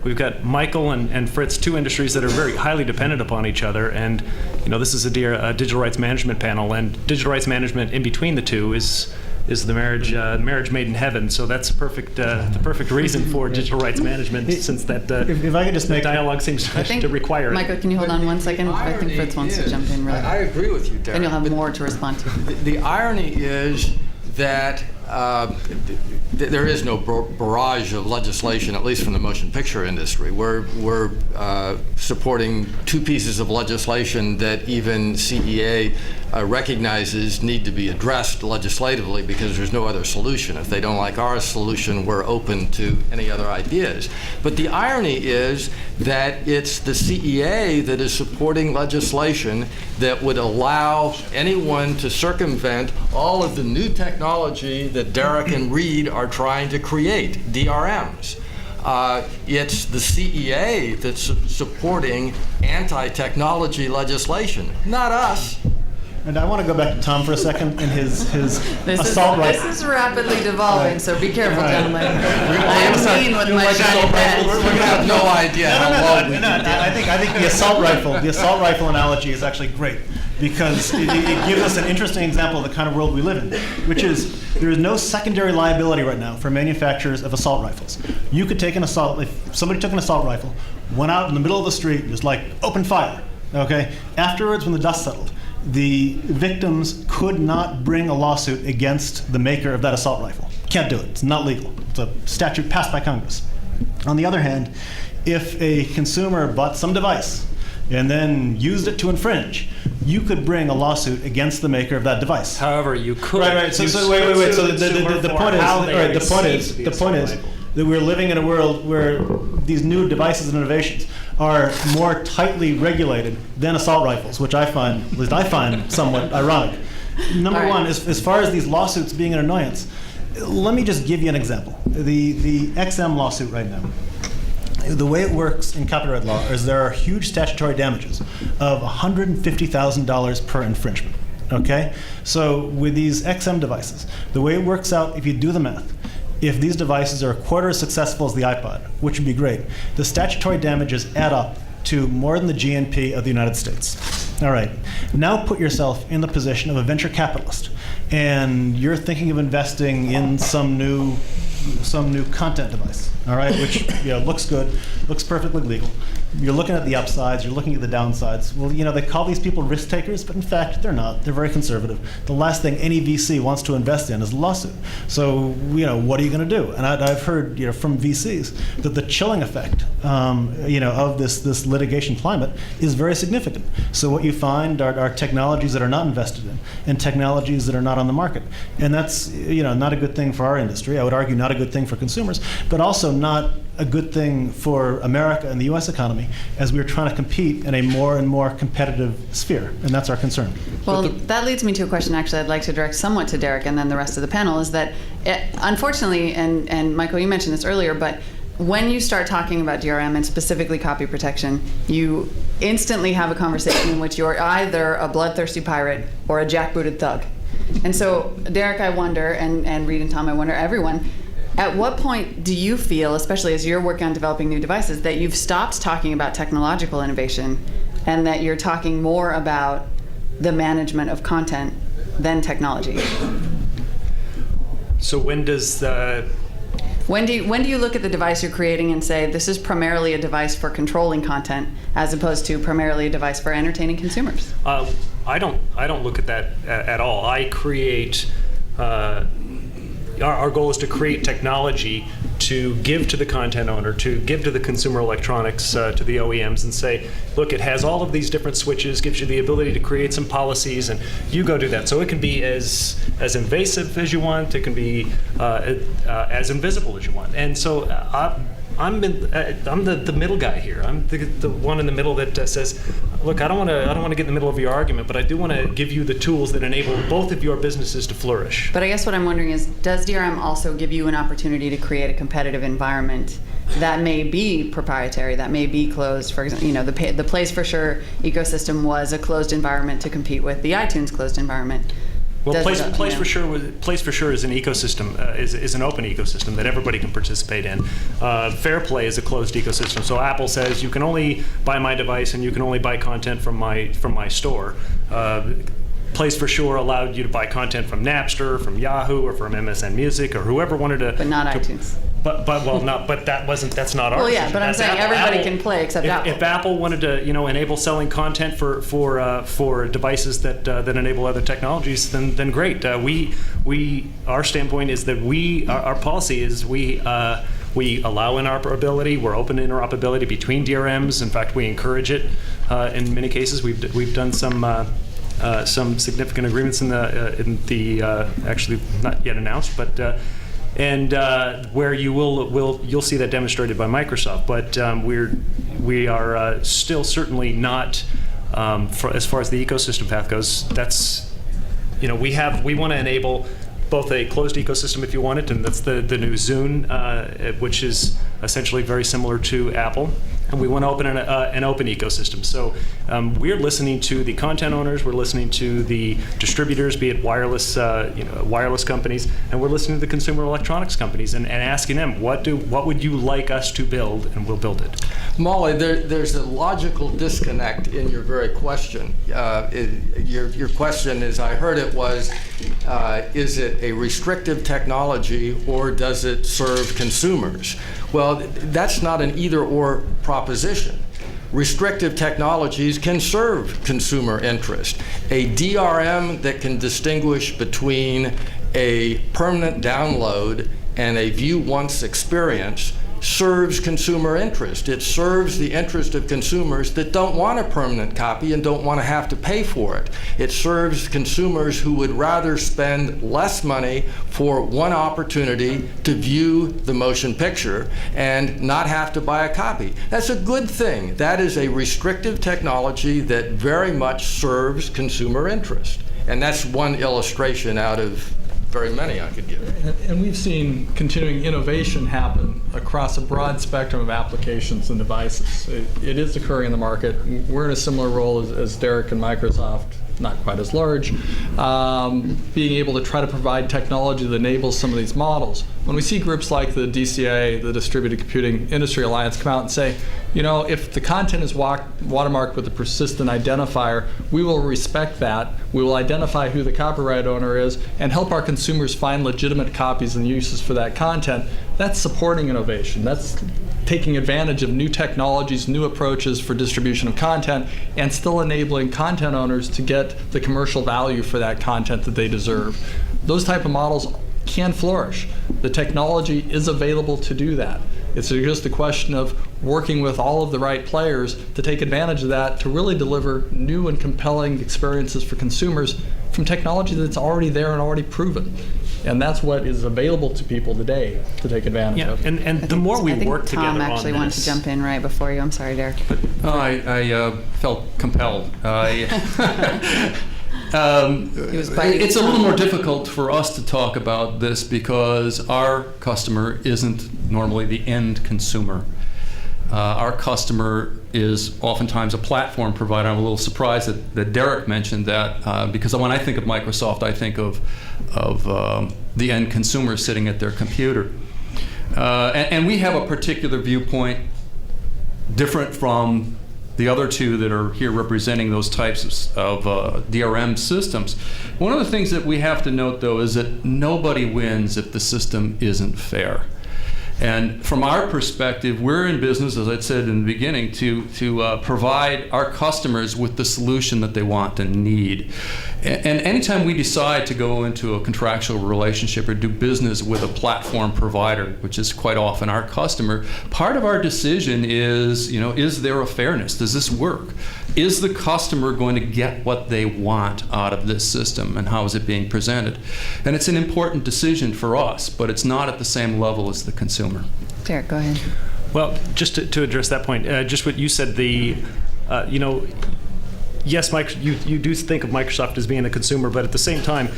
We've got Michael and Fritz, two industries that are very highly dependent upon each other, and this is a digital rights management panel, and digital rights management in between the two is the marriage made in heaven. So that's the perfect reason for digital rights management, since that If I could just make dialogue seems to require it. Michael, can you hold on 1 second? I think Fritz wants to jump in really I quick. agree with you, Derek. Then you'll have but more to respond to. The irony is that there is no barrage of legislation, at least from the motion picture industry. We're supporting two pieces of legislation that even CEA recognizes need to be addressed legislatively because there's no other solution. If they don't like our solution, we're open to any other ideas. But the irony is that it's the CEA that is supporting legislation that would allow anyone to circumvent all of the new technology that Derek and Reed are trying to create, DRMs. It's the CEA that's supporting anti-technology legislation, not us. And I want to go back to Tom for a second and his assault rifle. This is rapidly devolving, so be careful, Right. gentlemen. I am mean with my shiny pens. We're going to have no idea how long we can I think the assault rifle analogy is actually great because it gives us an interesting example of the kind of world we live in, which is there is no secondary liability right now for manufacturers of assault rifles. You could take if somebody took an assault rifle, went out in the middle of the street, just like open fire, okay? Afterwards, when the dust settled, the victims could not bring a lawsuit against the maker of that assault rifle. Can't do it. It's not legal. It's a statute passed by Congress. On the other hand, if a consumer bought some device and then used it to infringe, you could bring a lawsuit against the maker of that device. However, you could. Right. So wait. So the point is that we're living in a world where these new devices and innovations are more tightly regulated than assault rifles, which at least I find somewhat ironic. Number All right. one, as far as these lawsuits being an annoyance, let me just give you an example. The XM lawsuit right now. The way it works in copyright law is there are huge statutory damages of $150,000 per infringement. Okay? So with these XM devices, the way it works out, if you do the math, if these devices are a quarter as successful as the iPod, which would be great, the statutory damages add up to more than the GNP of the United States. All right. Now put yourself in the position of a venture capitalist, and you're thinking of investing in some new content device, all right, which looks good, looks perfectly legal. You're looking at the upsides, you're looking at the downsides. Well, they call these people risk takers, but in fact, they're not. They're very conservative. The last thing any VC wants to invest in is a lawsuit. So, what are you going to do? And I've heard, from VCs that the chilling effect, of this litigation climate is very significant. So what you find are technologies that are not invested in and technologies that are not on the market. And that's, not a good thing for our industry. I would argue not a good thing for consumers, but also not a good thing for America and the U.S. economy as we're trying to compete in a more and more competitive sphere, and that's our concern. Well, that leads me to a question actually I'd like to direct somewhat to Derek and then the rest of the panel, is that unfortunately, and Michael, you mentioned this earlier, but when you start talking about DRM and specifically copy protection, you instantly have a conversation in which you're either a bloodthirsty pirate or a jackbooted thug. And so, Derek, I wonder, and Reed and Tom, I wonder, everyone, at what point do you feel, especially as you're working on developing new devices, that you've stopped talking about technological innovation and that you're talking more about the management of content than technology? So when does When do you look at the device you're creating and say, this is primarily a device for controlling content as opposed to primarily a device for entertaining consumers? I don't look at that at all. I create. Our goal is to create technology to give to the content owner, to give to the consumer electronics, to the OEMs, and say, look, it has all of these different switches, gives you the ability to create some policies, and you go do that. So it can be as invasive as you want. It can be as invisible as you want. And so I'm the middle guy here. I'm the one in the middle that says, look, I don't want to get in the middle of your argument, but I do want to give you the tools that enable both of your businesses to flourish. But I guess what I'm wondering is, does DRM also give you an opportunity to create a competitive environment that may be proprietary, that may be closed? For example, the Plays For Sure ecosystem was a closed environment to compete with the iTunes closed environment. Well, Plays For Sure is an ecosystem, is an open ecosystem that everybody can participate in. Fair Play is a closed ecosystem. So Apple says you can only buy my device and you can only buy content from my store. Plays For Sure allowed you to buy content from Napster, from Yahoo, or from MSN Music, or whoever wanted to. But not iTunes. But that's not our Well, yeah, decision. but I'm That's saying Apple. everybody can play except Apple. If Apple wanted to, enable selling content for devices that enable other technologies, then great. Our standpoint is that our policy is we allow interoperability. We're open to interoperability between DRMs. In fact, we encourage it. In many cases, we've done some significant agreements in the actually not yet announced, but. And where you'll see that demonstrated by Microsoft, but we are still certainly not as far as the ecosystem path goes. That's we want to enable both a closed ecosystem if you want it, and that's the new Zune, which is essentially very similar to Apple. And we want to open an open ecosystem. So we're listening to the content owners, we're listening to the distributors, be it wireless companies, and we're listening to the consumer electronics companies and asking them, what would you like us to build, and we'll build it. Molly, there's a logical disconnect in your very question. Your question, as I heard it, was, is it a restrictive technology or does it serve consumers? Well, that's not an either-or proposition. Restrictive technologies can serve consumer interest. A DRM that can distinguish between a permanent download and a view once experience serves consumer interest. It serves the interest of consumers that don't want a permanent copy and don't want to have to pay for it. It serves consumers who would rather spend less money for one opportunity to view the motion picture and not have to buy a copy. That's a good thing. That is a restrictive technology that very much serves consumer interest. And that's one illustration out of very many I could give. And we've seen continuing innovation happen across a broad spectrum of applications and devices. It is occurring in the market. We're in a similar role as Derek and Microsoft, not quite as large, being able to try to provide technology that enables some of these models. When we see groups like the DCA, the Distributed Computing Industry Alliance, come out and say, if the content is watermarked with a persistent identifier, we will respect that. We will identify who the copyright owner is and help our consumers find legitimate copies and uses for that content. That's supporting innovation. That's taking advantage of new technologies, new approaches for distribution of content, and still enabling content owners to get the commercial value for that content that they deserve. Those type of models can flourish. The technology is available to do that. It's just a question of working with all of the right players to take advantage of that to really deliver new and compelling experiences for consumers from technology that's already there and already proven. And that's what is available to people today to take advantage Yeah, of. and the more we I think work together Tom on actually wanted to this- jump in right before you. I'm sorry, Derek. Oh, I felt compelled. was biting It's a his little tongue. more difficult for us to talk about this because our customer isn't normally the end consumer. Our customer is oftentimes a platform provider. I'm a little surprised that Derek mentioned that because when I think of Microsoft, I think of the end consumer sitting at their computer. And we have a particular viewpoint different from the other two that are here representing those types of DRM systems. One of the things that we have to note, though, is that nobody wins if the system isn't fair. And from our perspective, we're in business, as I said in the beginning, to provide our customers with the solution that they want and need. And anytime we decide to go into a contractual relationship or do business with a platform provider, which is quite often our customer, part of our decision is, is there a fairness? Does this work? Is the customer going to get what they want out of this system, and how is it being presented? And it's an important decision for us, but it's not at the same level as the consumer. Derek, go ahead. Well, just to address that point, just what you said, yes, you do think of Microsoft as being a consumer, but at the same time,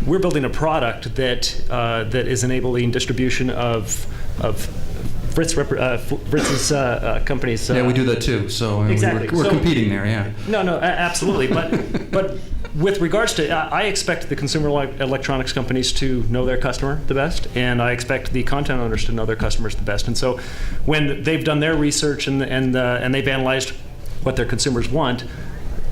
we're building a product that is enabling distribution of Fritz's companies. Yeah, we do that too. So Exactly. we're So- competing there. Yeah. No, absolutely. But with regards to, I expect the consumer electronics companies to know their customer the best, and I expect the content owners to know their customers the best. And so, when they've done their research and they've analyzed what their consumers want,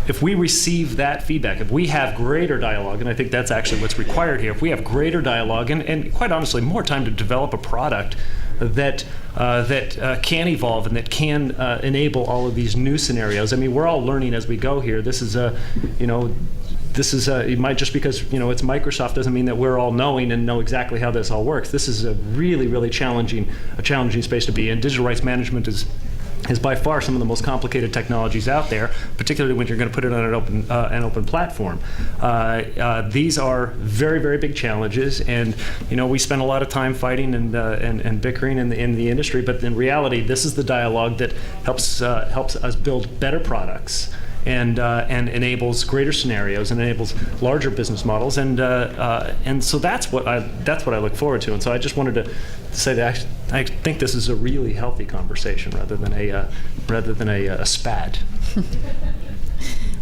if we receive that feedback, if we have greater dialogue, and I think that's actually what's required here, if we have greater dialogue and quite honestly more time to develop a product that can evolve and that can enable all of these new scenarios. I mean, we're all learning as we go here. This is it might just because it's Microsoft doesn't mean that we're all knowing and know exactly how this all works. This is a really challenging space to be in. Digital rights management is by far some of the most complicated technologies out there, particularly when you're going to put it on an open platform. These are very big challenges, and we spend a lot of time fighting and bickering in the industry. But in reality, this is the dialogue that helps us build better products and enables greater scenarios and enables larger business models, and so that's what I look forward to. And so I just wanted to say that I think this is a really healthy conversation rather than a spat.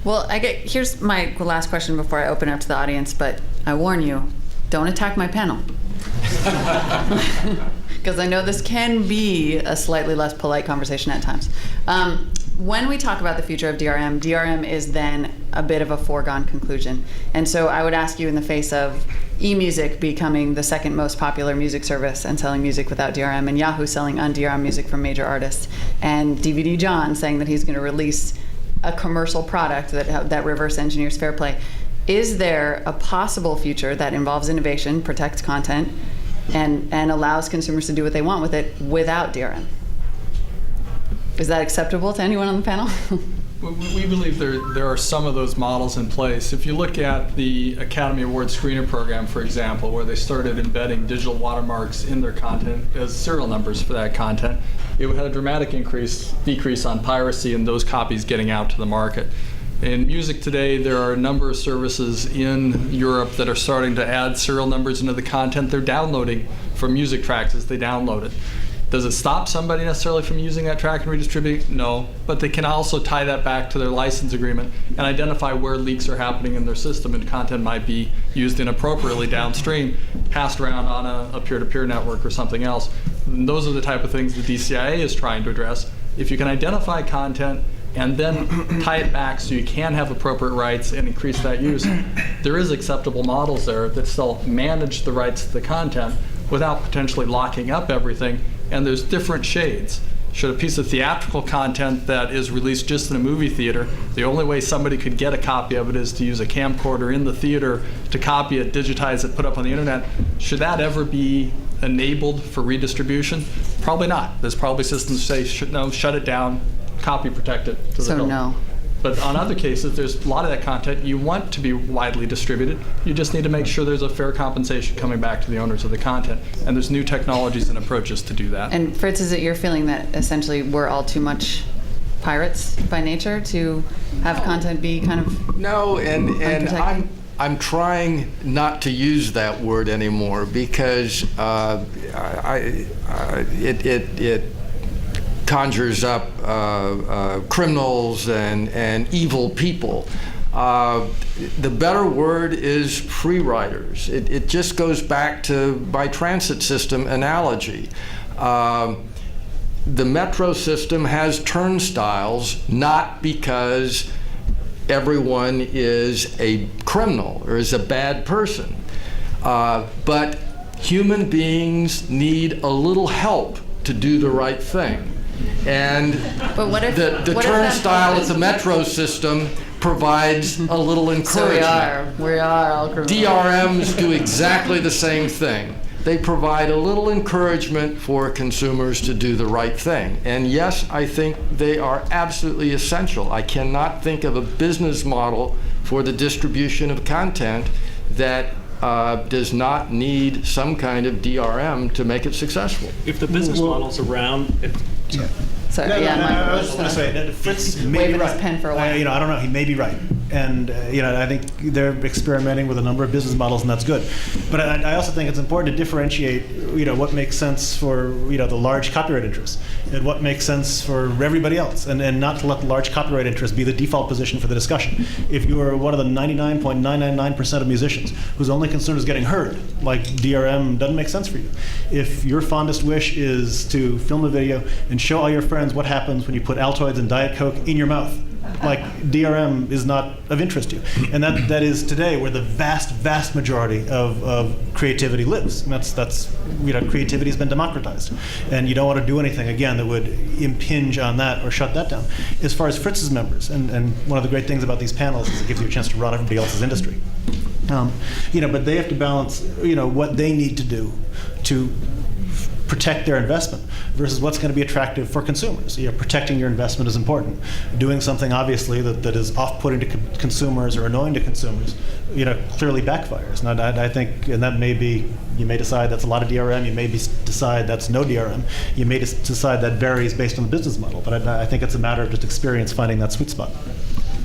Well, here's my last question before I open up to the audience, but I warn you, don't attack my panel. Because I know this can be a slightly less polite conversation at times. When we talk about the future of DRM is then a bit of a foregone conclusion. And so I would ask you, in the face of eMusic becoming the second most popular music service and selling music without DRM, and Yahoo selling un-DRM music from major artists, and DVD John saying that he's going to release a commercial product that reverse engineers fair play, is there a possible future that involves innovation, protects content, and allows consumers to do what they want with it without DRM? Is that acceptable to anyone on the panel? We believe there are some of those models in place. If you look at the Academy Award Screener Program, for example, where they started embedding digital watermarks in their content as serial numbers for that content, it had a dramatic decrease on piracy and those copies getting out to the market. In music today, there are a number of services in Europe that are starting to add serial numbers into the content they're downloading from music tracks as they download it. Does it stop somebody necessarily from using that track and redistributing? No, but they can also tie that back to their license agreement and identify where leaks are happening in their system and content might be used inappropriately downstream, passed around on a peer-to-peer network or something else. And those are the type of things the DCIA is trying to address. If you can identify content and then tie it back so you can have appropriate rights and increase that use, there is acceptable models there that still manage the rights to the content without potentially locking up everything. And there's different shades. Should a piece of theatrical content that is released just in a movie theater, the only way somebody could get a copy of it is to use a camcorder in the theater to copy it, digitize it, put it up on the internet. Should that ever be enabled for redistribution? Probably not. There's probably systems that say, no, shut it down, copy protect it. So no. But on other cases, there's a lot of that content you want to be widely distributed. You just need to make sure there's a fair compensation coming back to the owners of the content. And there's new technologies and approaches to do that. And Fritz, is it your feeling that essentially we're all too much pirates by nature to have content be kind of No, and unprotected? I'm trying not to use that word anymore because it conjures up criminals and evil people. The better word is free riders. It just goes back to my transit system analogy. The metro system has turnstiles not because everyone is a criminal or is a bad person, but human beings need a little help to do the right thing. And But what if- the what if that turnstile help at the is- metro system provides a little So encouragement. we are all criminals. DRMs do exactly the same thing. They provide a little encouragement for consumers to do the right thing. And yes, I think they are absolutely essential. I cannot think of a business model for the distribution of content that does not need some kind of DRM to make it successful. If the business model's around, So, No, yeah, no, Mike. I was just going to say that Fritz may be Waving his right. pen for a while. I don't know. He may be right, and I think they're experimenting with a number of business models, and that's good. But I also think it's important to differentiate, what makes sense for the large copyright interests, and what makes sense for everybody else, and not to let the large copyright interest be the default position for the discussion. If you are one of the 99.999% of musicians whose only concern is getting heard, like DRM doesn't make sense for you. If your fondest wish is to film a video and show all your friends what happens when you put Altoids and Diet Coke in your mouth, like DRM is not of interest to you. And that is today where the vast majority of creativity lives. And that's creativity has been democratized. And you don't want to do anything, again, that would impinge on that or shut that down. As far as Fritz's members, and one of the great things about these panels is it gives you a chance to run everybody else's industry. But they have to balance, what they need to do to protect their investment versus what's going to be attractive for consumers. Protecting your investment is important. Doing something obviously that is off-putting to consumers or annoying to consumers, clearly backfires. And I think, and that may be, you may decide that's a lot of DRM. You may decide that's no DRM. You may decide that varies based on the business model. But I think it's a matter of just experience finding that sweet spot.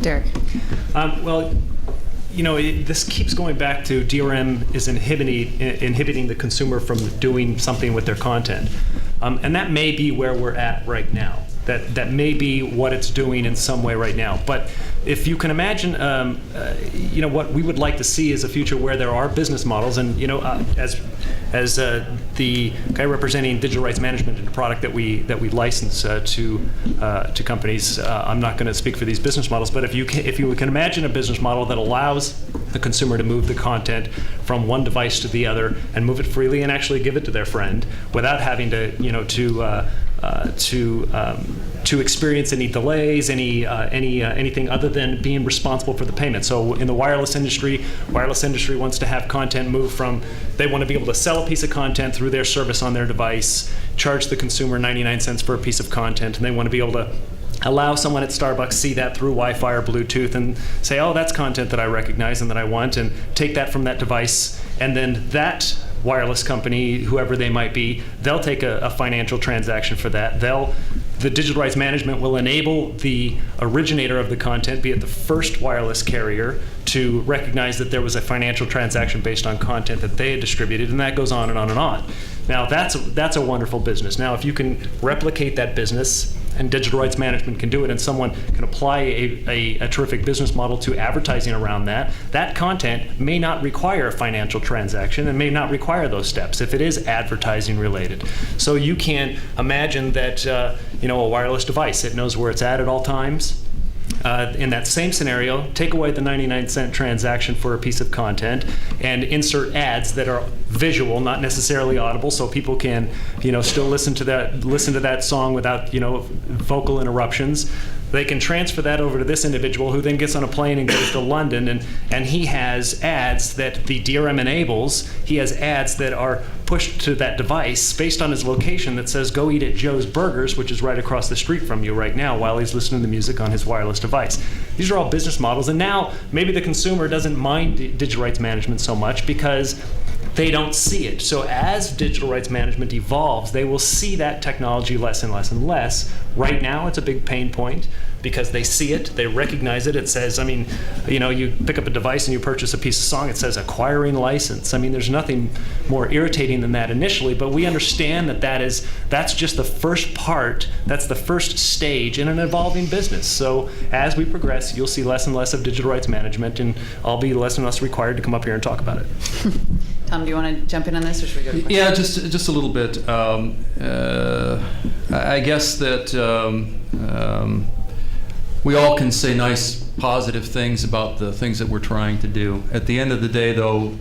Derek. This keeps going back to DRM is inhibiting the consumer from doing something with their content. And that may be where we're at right now. That may be what it's doing in some way right now. But if you can imagine, what we would like to see is a future where there are business models, and as the guy representing digital rights management and the product that we license to companies, I'm not going to speak for these business models, but if you can imagine a business model that allows the consumer to move the content from one device to the other and move it freely and actually give it to their friend without having to experience any delays, anything other than being responsible for the payment. So in the wireless industry wants to have content move from, they want to be able to sell a piece of content through their service on their device, charge the consumer 99 cents for a piece of content, and they want to be able to allow someone at Starbucks see that through Wi-Fi or Bluetooth and say, oh, that's content that I recognize and that I want, and take that from that device, and then that wireless company, whoever they might be, they'll take a financial transaction for that. The digital rights management will enable the originator of the content, be it the first wireless carrier, to recognize that there was a financial transaction based on content that they had distributed, and that goes on and on and on. Now, that's a wonderful business. Now, if you can replicate that business, and digital rights management can do it, and someone can apply a terrific business model to advertising around that, that content may not require a financial transaction and may not require those steps if it is advertising related. So you can imagine that a wireless device, it knows where it's at all times. In that same scenario, take away the 99-cent transaction for a piece of content and insert ads that are visual, not necessarily audible, so people can, still listen to that song without, vocal interruptions. They can transfer that over to this individual who then gets on a plane and goes to London, and he has ads that the DRM enables. He has ads that are pushed to that device based on his location that says, go eat at Joe's Burgers, which is right across the street from you right now while he's listening to music on his wireless device. These are all business models. And now maybe the consumer doesn't mind digital rights management so much because they don't see it. So as digital rights management evolves, they will see that technology less and less and less. Right now, it's a big pain point because they see it, they recognize it. It says, I mean, you know, you pick up a device and you purchase a piece of song, it says acquiring license. I mean, there's nothing more irritating than that initially, but we understand that that's just the first part, that's the first stage in an evolving business. So as we progress, you'll see less and less of digital rights management, and I'll be less and less required to come up here and talk about it. Tom, do you want to jump in on this, or should we go to questions? Yeah, just a little bit. I guess that we all can say nice, positive things about the things that we're trying to do. At the end of the day, though,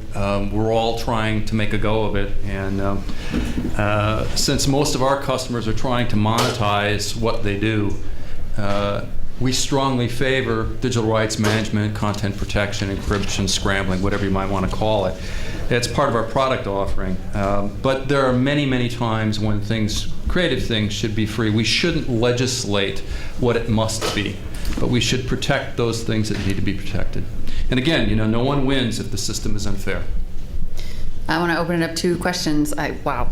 we're all trying to make a go of it. And since most of our customers are trying to monetize what they do, we strongly favor digital rights management, content protection, encryption, scrambling, whatever you might want to call it. It's part of our product offering. But there are many, many times when creative things should be free. We shouldn't legislate what it must be, but we should protect those things that need to be protected. And again, you know, no one wins if the system is unfair. I want to open it up to questions. Wow.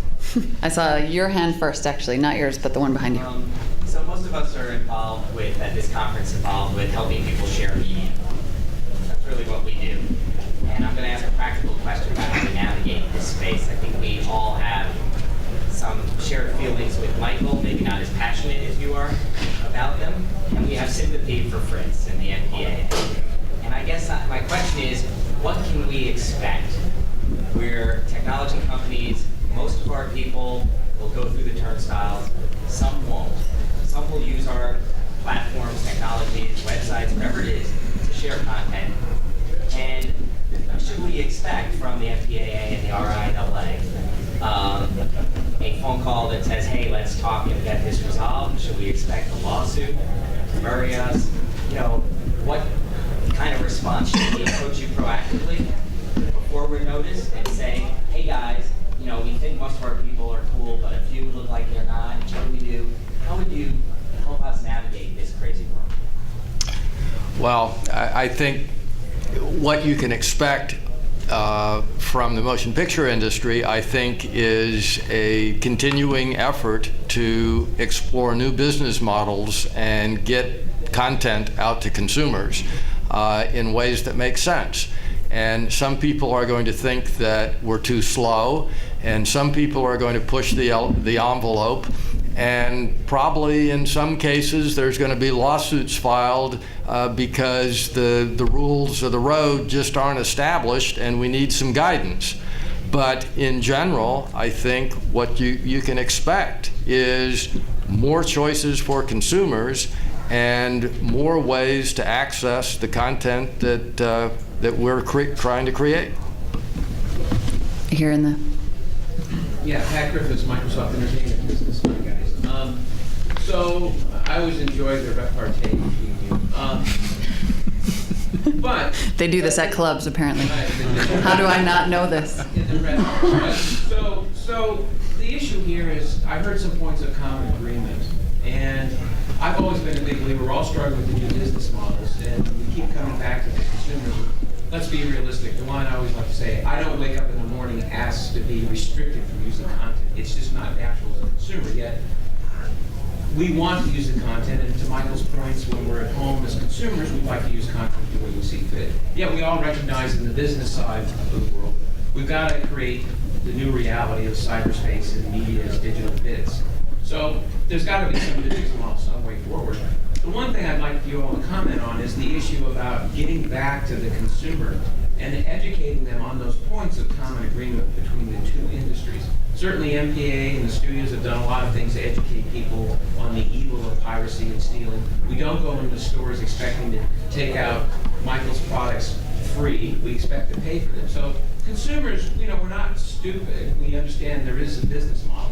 I saw your hand first, actually, not yours, but the one behind you. So most of us are involved with, at this conference, involved with helping people share media. That's really what we do. And I'm going to ask a practical question about how to navigate this space. I think we all have some shared feelings with Michael, maybe not as passionate as you are about them. And we have sympathy for Fritz and the NPA. And I guess my question is, what can we expect? We're technology companies, most of our people will go through the turnstiles, some won't. Some will use our platforms, technologies, websites, whatever it is, to share content. And should we expect from the MPAA and the RIAA a phone call that says, hey, let's talk and get this resolved? Should we expect a lawsuit to bury us? You know, what kind of response should we approach you proactively before we're noticed and say, hey guys, you know, we think most of our people are cool, but a few look like they're not. What do we do? How would you help us navigate this crazy world? Well, I think what you can expect from the motion picture industry, I think, is a continuing effort to explore new business models and get content out to consumers in ways that make sense. And some people are going to think that we're too slow, and some people are going to push the envelope. And probably in some cases there's going to be lawsuits filed because the rules of the road just aren't established and we need some guidance. But in general, I think what you can expect is more choices for consumers and more ways to access the content that we're trying to create. Here in the... Yeah, Pat Griffiths, Microsoft Entertainment Business. Hi, guys. So I always enjoy the repartee between you. But They do this at clubs, apparently. How do I not know this? So the issue here is, I heard some points of common agreement, and I've always been a big believer. We're all struggling with the new business models, and we keep coming back to the consumers. Let's be realistic. The line I always like to say, I don't wake up in the morning and ask to be restricted from using content. It's just not natural as a consumer yet. We want to use the content, and to Michael's points, when we're at home as consumers, we like to use content the way we see fit. Yet we all recognize in the business side of the world, we've got to create the new reality of cyberspace and media as digital bits. So there's got to be some business model some way forward. The one thing I'd like you all to comment on is the issue about getting back to the consumer and educating them on those points of common agreement between the two industries. Certainly MPA and the studios have done a lot of things to educate people on the evil of piracy and stealing. We don't go into stores expecting to take out Michael's products free. We expect to pay for them. So consumers, you know, we're not stupid. We understand there is a business model.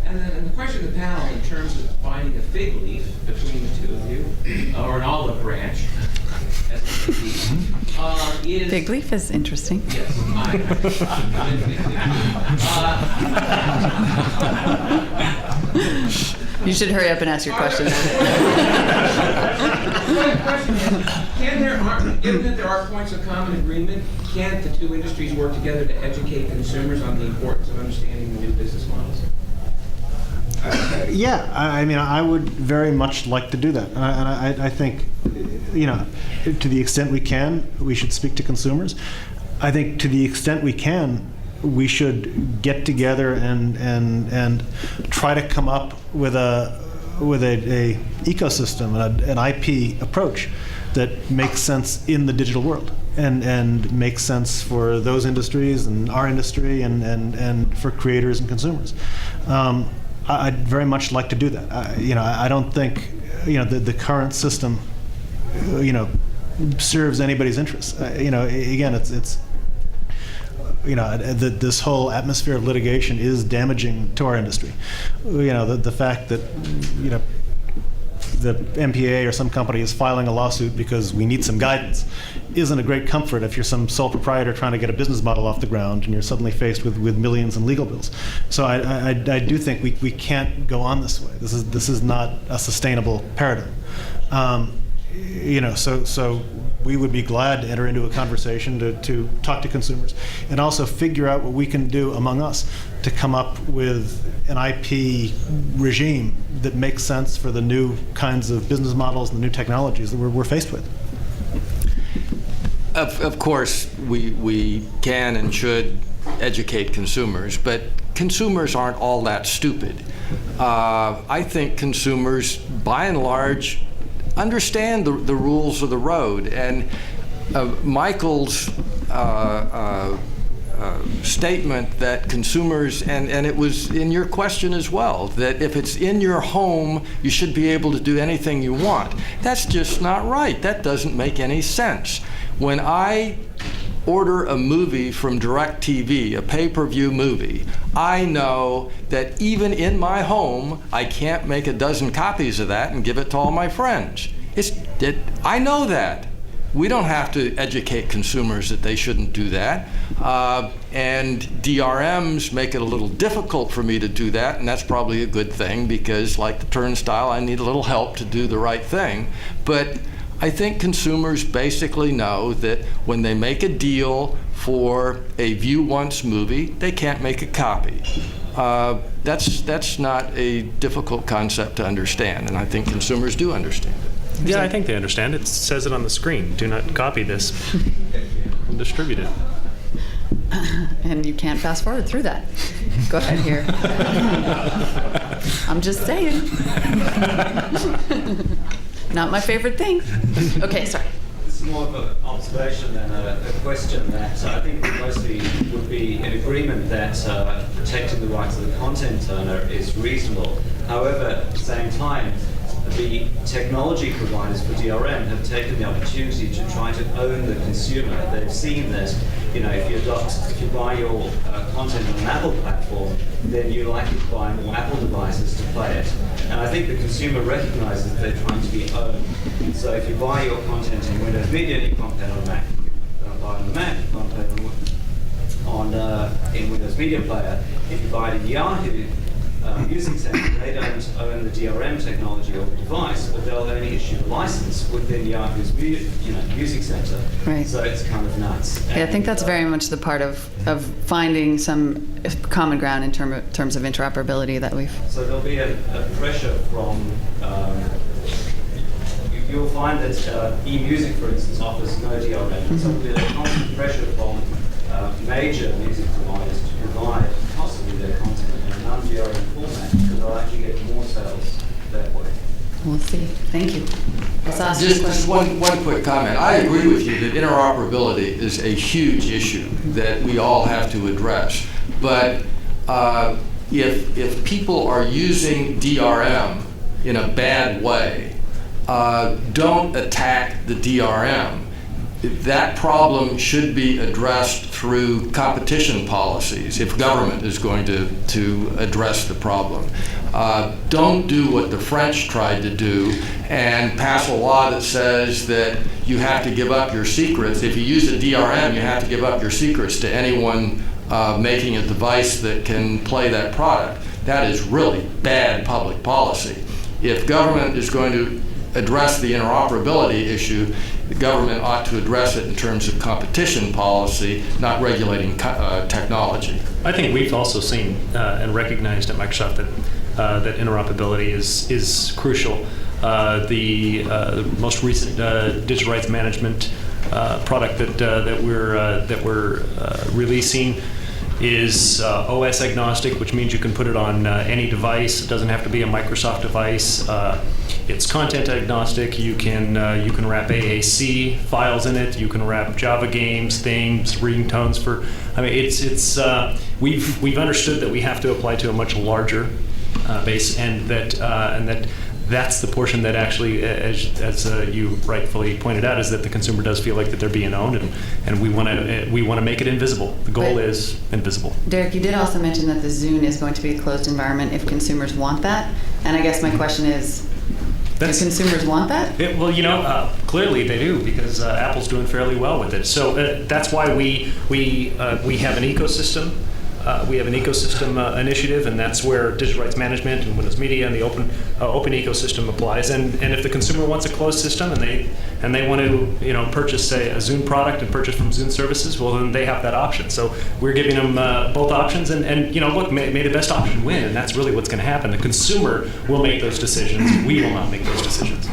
And then the question of the panel, in terms of finding a fig leaf between the two of you, or an olive branch, as it may be, is... Fig leaf is interesting. Yes, You should hurry up and ask your questions. my question is, given that there are points of common agreement, can't the two industries work together to educate consumers on the importance of understanding the new business models? Yeah, I mean, I would very much like to do that. And I think, to the extent we can, we should speak to consumers. I think to the extent we can, we should get together and try to come up with a ecosystem, an IP approach that makes sense in the digital world and makes sense for those industries and our industry and for creators and consumers. I'd very much like to do that. I don't think the current system serves anybody's interests. Again, it's this whole atmosphere of litigation is damaging to our industry. The fact that the MPA or some company is filing a lawsuit because we need some guidance isn't a great comfort if you're some sole proprietor trying to get a business model off the ground and you're suddenly faced with millions in legal bills. So I do think we can't go on this way. This is not a sustainable paradigm. So we would be glad to enter into a conversation to talk to consumers and also figure out what we can do among us to come up with an IP regime that makes sense for the new kinds of business models and the new technologies that we're faced with. Of course, we can and should educate consumers, but consumers aren't all that stupid. I think consumers, by and large, understand the rules of the road. And Michael's statement that consumers, and it was in your question as well, that if it's in your home, you should be able to do anything you want. That's just not right. That doesn't make any sense. When I order a movie from DirecTV, a pay-per-view movie, I know that even in my home, I can't make a dozen copies of that and give it to all my friends. I know that. We don't have to educate consumers that they shouldn't do that. And DRMs make it a little difficult for me to do that, and that's probably a good thing because, like the turnstile, I need a little help to do the right thing. But I think consumers basically know that when they make a deal for a view once movie, they can't make a copy. That's not a difficult concept to understand, and I think consumers do understand it. Yeah, I think they understand. It says it on the screen. Do not copy this and distribute it. And you can't fast forward through that. Go ahead here. I'm just saying. Not my favorite thing. Okay, sorry. This is more of an observation than a question that I think mostly would be in agreement that protecting the rights of the content owner is reasonable. However, at the same time, the technology providers for DRM have taken the opportunity to try to own the consumer. They've seen that, if you buy your content on an Apple platform, then you're likely to buy more Apple devices to play it. And I think the consumer recognizes that they're trying to be owned. So if you buy your content in Windows Media, you can't play it on Mac. You can't buy it on the Mac, you can't play it in Windows Media Player. If you buy it in Yahoo Music Center, they don't own the DRM technology or the device, but they'll only issue a license within Yahoo's Music Center. Right. So it's kind of nuts. Yeah, I think that's very much the part of finding some common ground in terms of interoperability that we've... So there'll be a pressure from... you'll find that eMusic, for instance, offers no DRM. Mm-hmm. So there'll be a constant pressure from major music providers to provide possibly their content in a non-DRM format, because they'll actually get more sales that way. We'll see. Thank you. Just one quick comment. I agree with you that interoperability is a huge issue that we all have to address. But if people are using DRM in a bad way, don't attack the DRM. That problem should be addressed through competition policies if government is going to address the problem. Don't do what the French tried to do and pass a law that says that you have to give up your secrets. If you use a DRM, you have to give up your secrets to anyone making a device that can play that product. That is really bad public policy. If government is going to address the interoperability issue, the government ought to address it in terms of competition policy, not regulating technology. I think we've also seen and recognized at Microsoft that interoperability is crucial. The most recent digital rights management product that we're releasing is OS agnostic, which means you can put it on any device. It doesn't have to be a Microsoft device. It's content agnostic. You can wrap AAC files in it. You can wrap Java games, themes, ringtones for. I mean, we've understood that we have to apply to a much larger base, and that's the portion that actually, as you rightfully pointed out, is that the consumer does feel like that they're being owned, and we want to make it invisible. The goal is invisible. Derek, you did also mention that the Zune is going to be a closed environment if consumers want that. And I guess my question is, do consumers want that? Well, clearly they do, because Apple's doing fairly well with it. So that's why we have an ecosystem. We have an ecosystem initiative, and that's where digital rights management and Windows Media and the open ecosystem applies. And if the consumer wants a closed system and they want to purchase, say, a Zune product and purchase from Zune services, well, then they have that option. So we're giving them both options, and look, may the best option win, and that's really what's going to happen. The consumer will make those decisions. We will not make those decisions.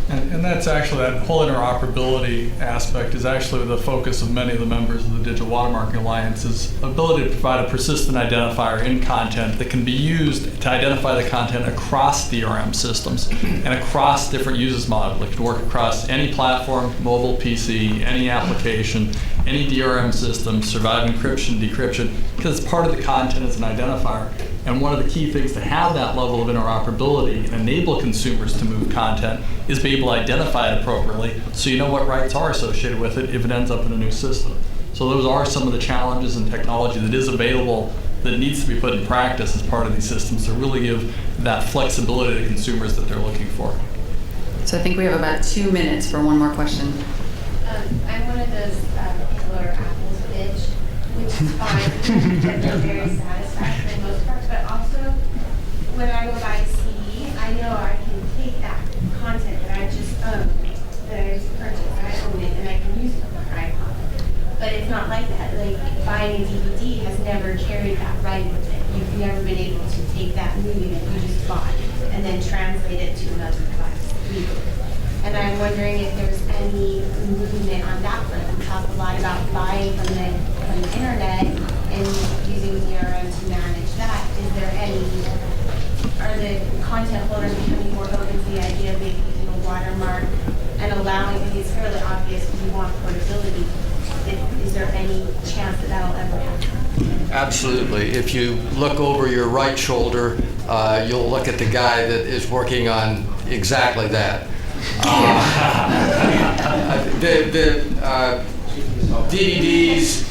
And that's actually, that whole interoperability aspect is actually the focus of many of the members of the Digital Watermarking Alliance's ability to provide a persistent identifier in content that can be used to identify the content across DRM systems and across different uses models. It can work across any platform, mobile, PC, any application, any DRM system, survive encryption, decryption, because it's part of the content as an identifier. And one of the key things to have that level of interoperability and enable consumers to move content is be able to identify it appropriately so you know what rights are associated with it if it ends up in a new system. So those are some of the challenges in technology that is available that needs to be put in practice as part of these systems to really give that flexibility to consumers that they're looking for. So I think we have about 2 minutes for one more question. I'm one of those people who are Apple's bitch, which is fine. They're very satisfied for the most part. But also, when I go buy a CD, I know I can take that content that I just own, that I just purchased, and I own it, and I can use it on my iPod. But it's not like that. Like, buying a DVD has never carried that right with it. You've never been able to take that movie that you just bought and then translate it to another device legally. And I'm wondering if there's any movement on that front. We talk a lot about buying from the internet and using DRM to manage that. Is there are the content holders becoming more open to the idea of maybe using a watermark and allowing, because it's fairly obvious we want portability. Is there any chance that that'll ever happen? Absolutely. If you look over your right shoulder, you'll look at the guy that is working on exactly that. The DVDs,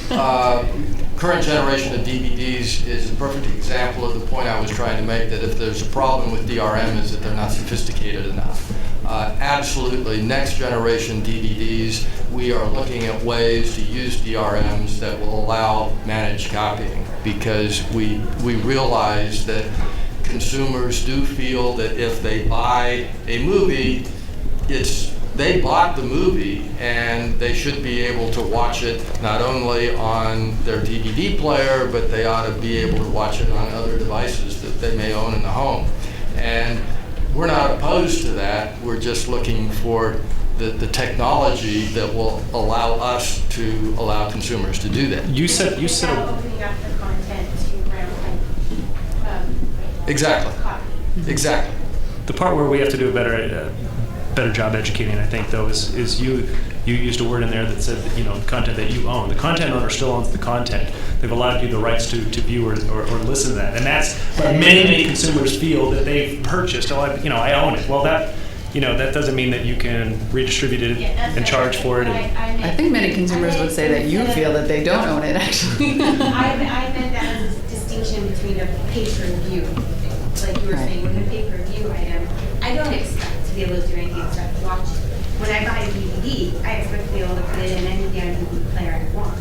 current generation of DVDs is a perfect example of the point I was trying to make, that if there's a problem with DRM is that they're not sophisticated enough. Absolutely, next generation DVDs, we are looking at ways to use DRMs that will allow managed copying, because we realize that consumers do feel that if they buy a movie, they bought the movie and they should be able to watch it not only on their DVD player, but they ought to be able to watch it on other devices that they may own in the home. And we're not opposed to that. We're just looking for the technology that will allow us to allow consumers to do that. You said opening up the content to Exactly. copy. Exactly. the part where we have to do a better job educating, I think, though, is you used a word in there that said, content that you own. The content owner still owns the content. They've allowed you the rights to view or listen to that. And that's many consumers feel that they've purchased, I own it. Well, that doesn't mean that you can redistribute it and charge for it. I think many consumers would say that you feel that they don't own it, actually. I meant that as a distinction between a pay-per-view, like you were saying, with a pay-per-view item, I don't expect to be able to do anything except watch it. When I buy a DVD, I expect to be able to put it in any damn DVD player I want.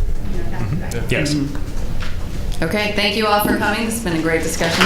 That's right. Yes. Mm-hmm. Okay, thank you all for coming. This has been a great discussion.